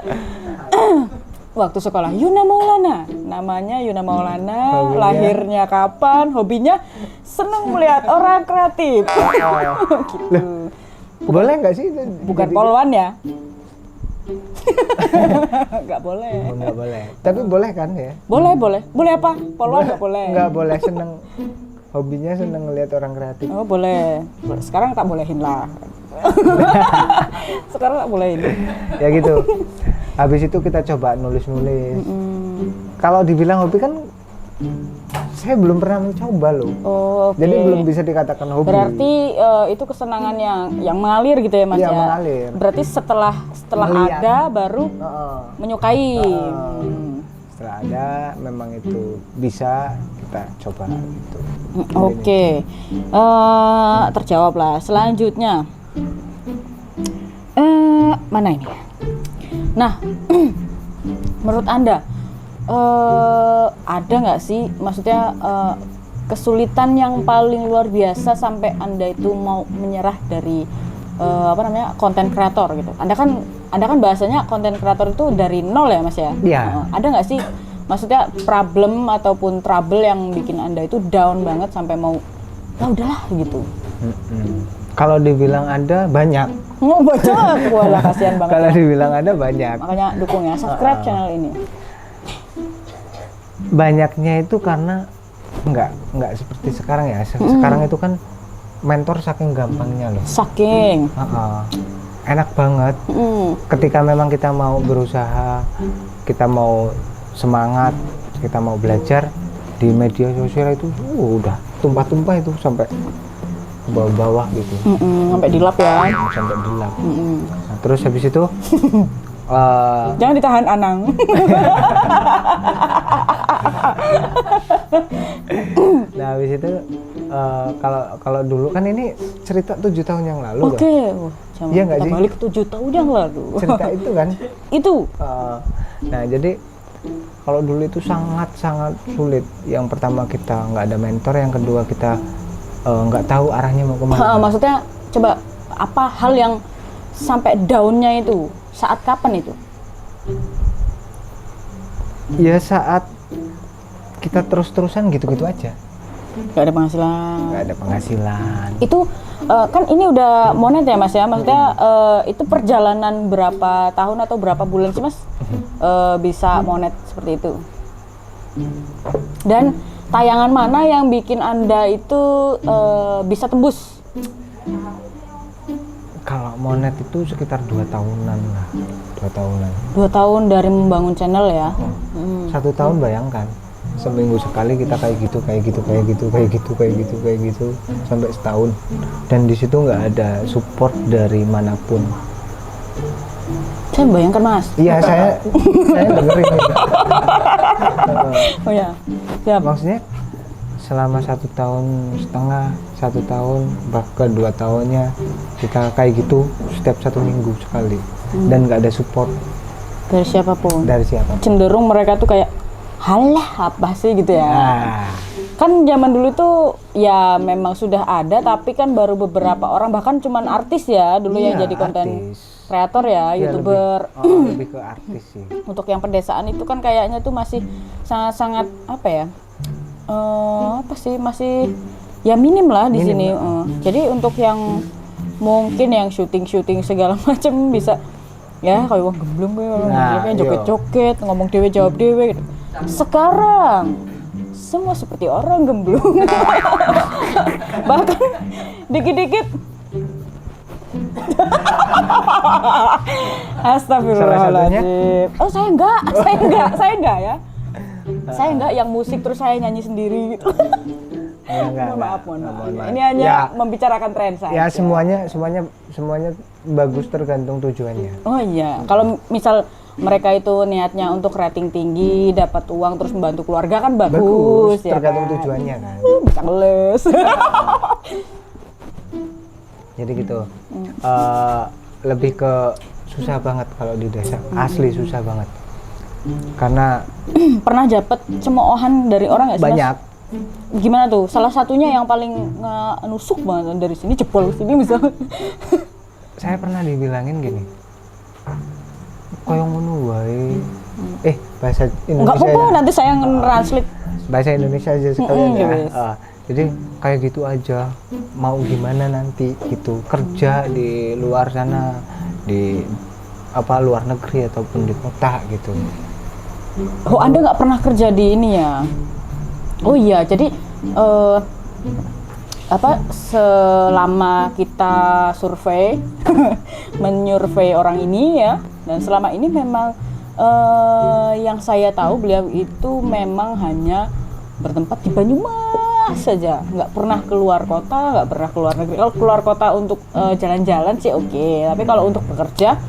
Waktu sekolah Yuna Maulana, namanya Yuna Maulana, lahirnya kapan, hobinya senang melihat orang kreatif. Gitu. Boleh nggak sih itu? Bukan polwan ya? Nggak boleh. Oh, nggak boleh. Tapi boleh kan ya? Boleh. Boleh apa? Polwan nggak boleh. Nggak boleh, seneng. Hobinya seneng ngelihat orang kreatif. Oh boleh. Sekarang tak bolehin lah. Sekarang tak bolehin. Ya gitu. Habis itu kita coba nulis-nulis. Kalau dibilang hobi kan saya belum pernah mencoba loh. Oh, okay. Jadi belum bisa dikatakan hobi. Berarti itu kesenangan yang mengalir gitu ya Mas ya? Mengalir. Berarti setelah Melihat. ada baru menyukai. Setelah ada memang itu bisa kita coba gitu. Oke. Terjawab lah. Selanjutnya mana ini? Nah, menurut Anda ada nggak sih, maksudnya kesulitan yang paling luar biasa sampai Anda itu mau menyerah dari konten kreator gitu? Anda kan bahasanya konten kreator itu dari nol ya Mas ya? Iya. Ada nggak sih, maksudnya problem ataupun trouble yang bikin Anda itu down banget sampai mau udahlah gitu? Kalau dibilang ada banyak. Banyak, walah kasihan banget. Kalau ya. dibilang ada banyak. Makanya dukung ya, subscribe channel ini. Banyaknya itu karena nggak seperti sekarang ya. Sekarang itu kan mentor saking gampangnya loh. Saking. Enak banget. Ketika memang kita mau berusaha, kita mau semangat, kita mau belajar di media sosial itu udah tumpah-tumpah itu sampai bawah-bawah gitu. Sampai dilap ya. Sampai dilap. Nah, terus habis itu jangan ditahan Anang. Nah habis itu kalau dulu kan ini cerita 7 tahun yang lalu. Oke. Iya nggak sih? Balik 7 tahun yang lalu. Cerita itu kan. Itu. Nah jadi kalau dulu itu sangat sulit. Yang pertama kita nggak ada mentor, yang kedua kita nggak tahu arahnya mau kemana. Maksudnya coba apa hal yang sampai downnya itu saat kapan itu? Ya saat kita terus-terusan gitu-gitu aja. Gak ada penghasilan. Gak ada penghasilan. Itu kan ini udah monet ya Mas ya? Maksudnya itu perjalanan berapa tahun atau berapa bulan sih Mas bisa monet seperti itu? Dan tayangan mana yang bikin Anda itu bisa tembus? Kalau monet itu sekitar 2 tahunan lah. 2 tahunan. 2 tahun dari membangun channel ya? 1 tahun bayangkan. Seminggu sekali kita kayak gitu sampai setahun. Dan di situ nggak ada support dari manapun. Saya bayangkan Mas. Iya saya dengerin. Oh ya. Siap. Maksudnya selama 1,5 tahun, 1 tahun, bahkan 2 tahunnya kita kayak gitu setiap 1 minggu sekali. Dan nggak ada support dari siapapun. Dari siapa? Cenderung mereka tuh kayak halah apa sih gitu ya. Kan zaman dulu tuh ya memang sudah ada, tapi kan baru beberapa orang, bahkan cuman artis ya dulu yang Iya, jadi konten artis. kreator ya, Ya, YouTuber. lebih ke artis sih. Untuk yang pedesaan itu kan kayaknya tuh masih sangat-sangat apa ya? Apa sih, masih ya minim lah di Minim sini. lah. Jadi untuk yang mungkin yang syuting segala macam bisa ya kayak wong gemblung kayak orang Nah, gemblung, iya. joget-joget, ngomong dewe jawab dewe gitu. Sekarang semua seperti orang gemblung. Bahkan dikit-dikit Astagfirullahaladzim. Oh saya enggak ya. Saya enggak yang musik terus saya nyanyi sendiri gitu. Enggak, Mohon maaf. maaf. Ini hanya Ya. membicarakan tren saja. Ya semuanya bagus tergantung tujuannya. Oh iya, kalau misal mereka itu niatnya untuk rating tinggi, dapat uang terus membantu keluarga kan bagus, ya tergantung kan? tujuannya kan. Bisa ngeles. Jadi gitu. Lebih ke susah banget kalau di desa, asli susah banget. Karena Pernah dapat cemoohan dari orang nggak sih? Mas? banyak. Gimana tuh? Salah satunya yang paling nusuk banget dari sini jebol sini misalnya. Saya pernah dibilangin gini, koyo ngono wae. Bahasa Enggak Indonesia apa-apa, ya. nanti saya nge-translate. Bahasa Indonesia aja sekalian ya ya. wes. Jadi kayak gitu aja, mau gimana nanti gitu, kerja di luar sana, di luar negeri ataupun di kota gitu. Oh, Anda nggak pernah kerja di ini ya? Oh iya, jadi selama kita survei, menyurvei orang ini ya, dan selama ini memang yang saya tahu beliau itu memang hanya bertempat di Banyumas saja, nggak pernah keluar kota, nggak pernah keluar negeri. Kalau keluar kota untuk jalan-jalan sih oke, tapi kalau untuk bekerja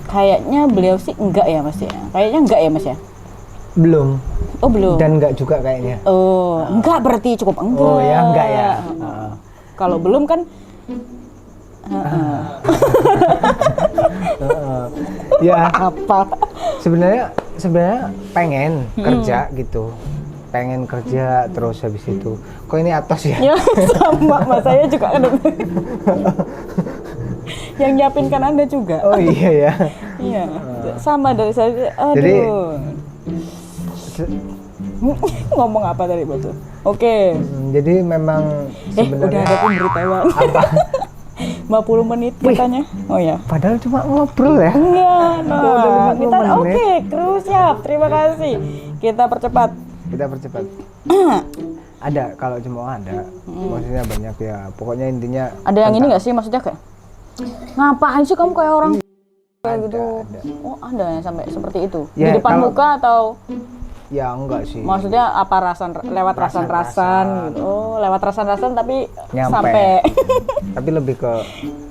kayaknya beliau sih enggak ya Mas ya? Kayaknya enggak ya Mas ya? Belum. Oh belum. Dan enggak juga kayaknya. Oh, enggak berarti cukup enggak. Oh ya enggak ya. Kalau belum kan Ya apa? sebenarnya pengen kerja gitu. Pengen kerja terus habis itu. Kok ini atos ya? Ya sama Mas, saya juga kan. Yang nyiapin kan Anda juga. Oh iya ya. Iya. Sama dari saya. Aduh. Jadi ngomong apa tadi Bos? Oke. Jadi memang Udah sebenarnya ada pemberitahuan. apa? 50 menit katanya. Oh ya. Padahal cuma ngobrol ya. Enggak, Oh, udah 50 kita menit. oke, kru siap. Terima kasih. Kita percepat. Kita percepat. Ada kalau cuma ada. Maksudnya banyak ya. Pokoknya intinya Ada yang ini nggak sih, maksudnya kayak ngapain sih kamu kayak orang kayak gitu? ada. Oh ada yang sampai seperti itu Ya, di depan kalau- muka atau ya enggak sih. maksudnya apa lewat rasan-rasan Rasan-rasan. gitu? Oh lewat rasan-rasan tapi Nyampe. sampai Tapi lebih ke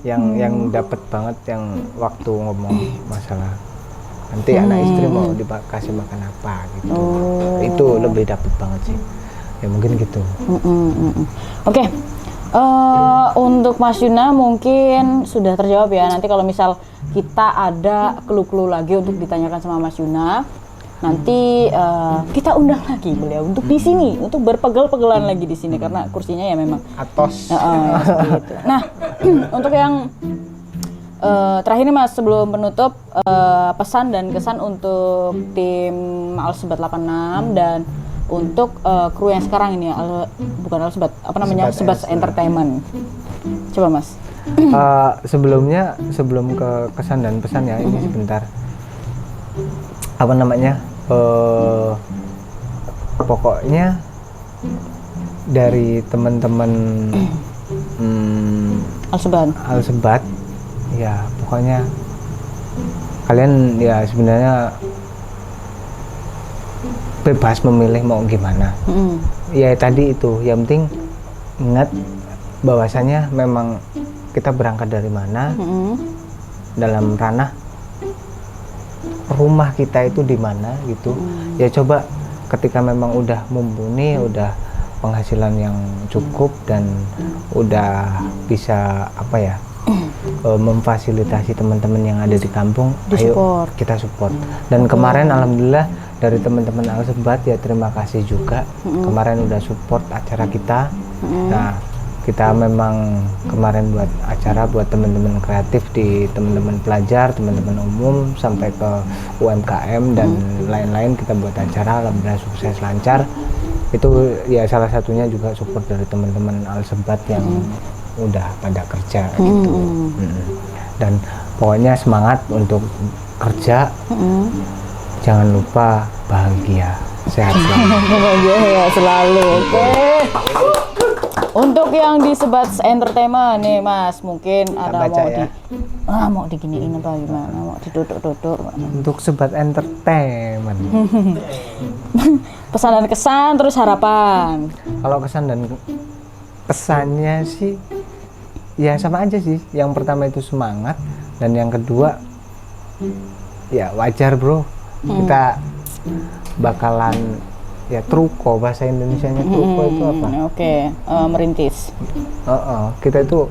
yang dapat banget yang waktu ngomong masalah nanti anak istri mau dikasih makan apa gitu. Itu lebih dapat banget sih. Ya mungkin gitu. Oke. Untuk Mas Yuna mungkin sudah terjawab ya. Nanti kalau misal kita ada clue-clue lagi untuk ditanyakan sama Mas Yuna, nanti kita undang lagi beliau untuk di sini, untuk berpegel-pegelan lagi di sini karena kursinya ya memang Atos. seperti itu. Nah, untuk yang terakhir nih Mas, sebelum penutup, pesan dan kesan untuk tim Alsebat 86 dan untuk kru yang sekarang ini ya, bukan Alsebat, apa namanya, Sebat Sebat Entertainment. Coba Mas. Sebelum ke kesan dan pesan ya, ini sebentar. Apa namanya? Pokoknya dari teman-teman Alsebat ya, pokoknya kalian ya sebenarnya bebas memilih mau gimana. Ya tadi itu, yang penting ingat bahwasanya memang kita berangkat dari mana, dalam ranah rumah kita itu di mana gitu. Ya coba ketika memang udah mumpuni, udah penghasilan yang cukup dan udah bisa apa ya, memfasilitasi teman-teman yang ada di kampung, ayo Disupport. kita support. Dan kemarin alhamdulillah dari teman-teman Al-Sebat ya terima kasih juga kemarin udah support acara kita. Nah, kita memang kemarin buat acara buat teman-teman kreatif di teman-teman pelajar, teman-teman umum sampai ke UMKM dan lain-lain, kita buat acara alhamdulillah sukses lancar. Itu ya salah satunya juga support dari teman-teman Al-Sebat yang udah pada kerja gitu. Dan pokoknya semangat untuk kerja, jangan lupa bahagia, sehat selalu. Bahagia selalu. Oke. Untuk yang di Sebat Entertainment nih Mas, mungkin ada baca mau ya. mau diginiin apa gimana, mau ditutup-tutup. Untuk Sebat Entertainment, Pesan dan kesan terus harapan. kalau kesan dan pesannya sih ya sama aja sih. Yang pertama itu semangat, dan yang kedua ya wajar bro, kita bakalan ya truko, bahasa Indonesianya truko itu apa? Oke, merintis. Kita itu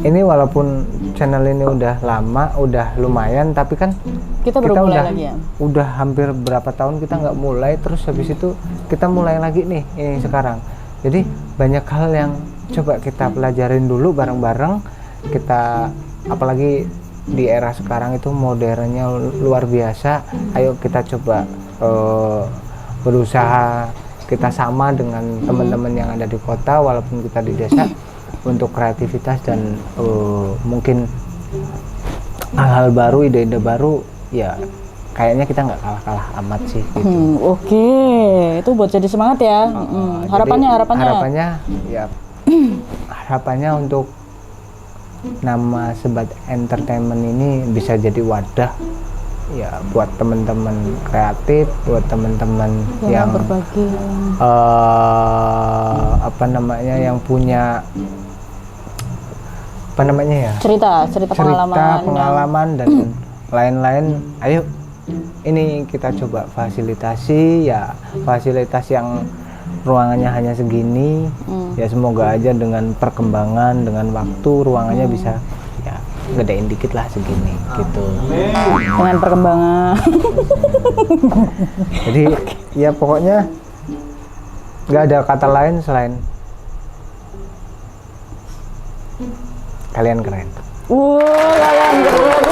ini walaupun channel ini udah lama, udah lumayan, tapi kan Kita baru mulai udah lagi ya. udah hampir berapa tahun kita nggak mulai, terus habis itu kita mulai lagi nih ini sekarang. Jadi banyak hal yang coba kita pelajarin dulu bareng-bareng. Kita apalagi di era sekarang itu modernnya luar biasa. Ayo kita coba berusaha kita sama dengan teman-teman yang ada di kota walaupun kita di desa untuk kreativitas dan mungkin hal-hal baru, ide-ide baru, ya kayaknya kita nggak kalah-kalah amat sih gitu. Oke, itu buat jadi semangat ya. Harapannya ya harapannya untuk nama Sebat Entertainment ini bisa jadi wadah ya buat teman-teman kreatif, buat teman-teman yang berbagi. apa namanya, yang punya apa namanya ya, cerita pengalaman dan lain-lain. Ayo ini kita coba fasilitasi ya, fasilitas yang ruangannya hanya segini ya, semoga aja dengan perkembangan, dengan waktu ruangannya bisa ya gedein dikit lah segini gitu. Dengan perkembangan. Jadi ya pokoknya nggak ada kata lain selain kalian keren. Kalian keren.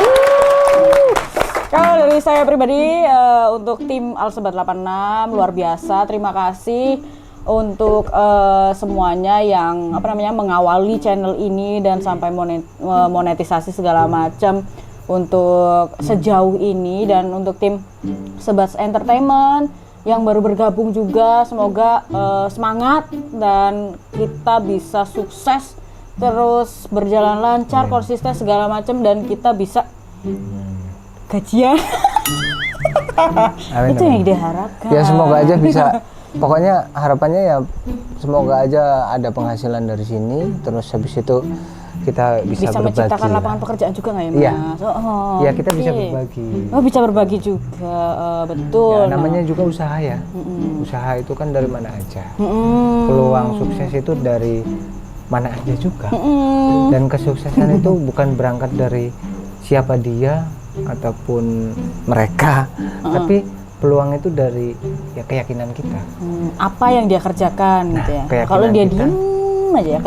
Kalau dari saya pribadi untuk tim Al-Sebat 86 luar biasa. Terima kasih untuk semuanya yang mengawali channel ini dan sampai monetisasi segala macam untuk sejauh ini, dan untuk tim Sebat Entertainment yang baru bergabung juga, semoga semangat dan kita bisa sukses terus, berjalan lancar, konsisten segala macam, dan kita bisa gajian. Amin, Itu amin. yang diharapkan. Ya semoga aja bisa. Pokoknya harapannya ya semoga aja ada penghasilan dari sini, terus habis itu kita bisa berbagi. Menciptakan lapangan pekerjaan juga nggak ya Mas? Iya. Iya, kita bisa oke. berbagi. Oh, bisa berbagi juga, betul. Ya, namanya juga usaha ya. Usaha itu kan dari mana aja. Mm-mm. Peluang sukses itu dari mana aja juga. Dan kesuksesan itu bukan berangkat dari siapa dia ataupun mereka, tapi peluang itu dari ya keyakinan kita. Apa yang dia kerjakan gitu ya. keyakinan Kalau dia kita. diem aja ya,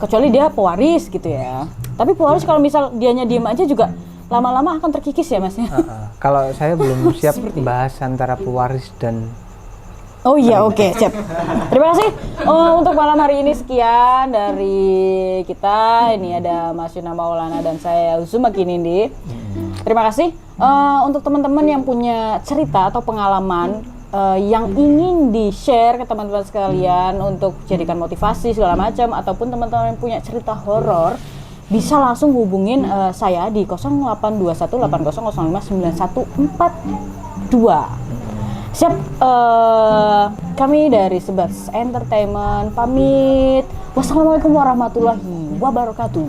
kecuali dia pewaris gitu ya. Tapi pewaris kalau misal dianya diem aja juga lama-lama akan terkikis ya Mas ya. Kalau saya belum siap bahas antara pewaris dan Oh iya, oke, siap. Terima kasih untuk malam hari ini, sekian dari kita. Ini ada Mas Yuna Maulana dan saya Uzuma Kinindi. Terima kasih untuk teman-teman yang punya cerita atau pengalaman yang ingin di-share ke teman-teman sekalian untuk jadikan motivasi segala macam, ataupun teman-teman yang punya cerita horor, bisa langsung hubungin saya di 082180591442. Siap, kami dari Sebat Entertainment pamit. Wassalamualaikum warahmatullahi wabarakatuh.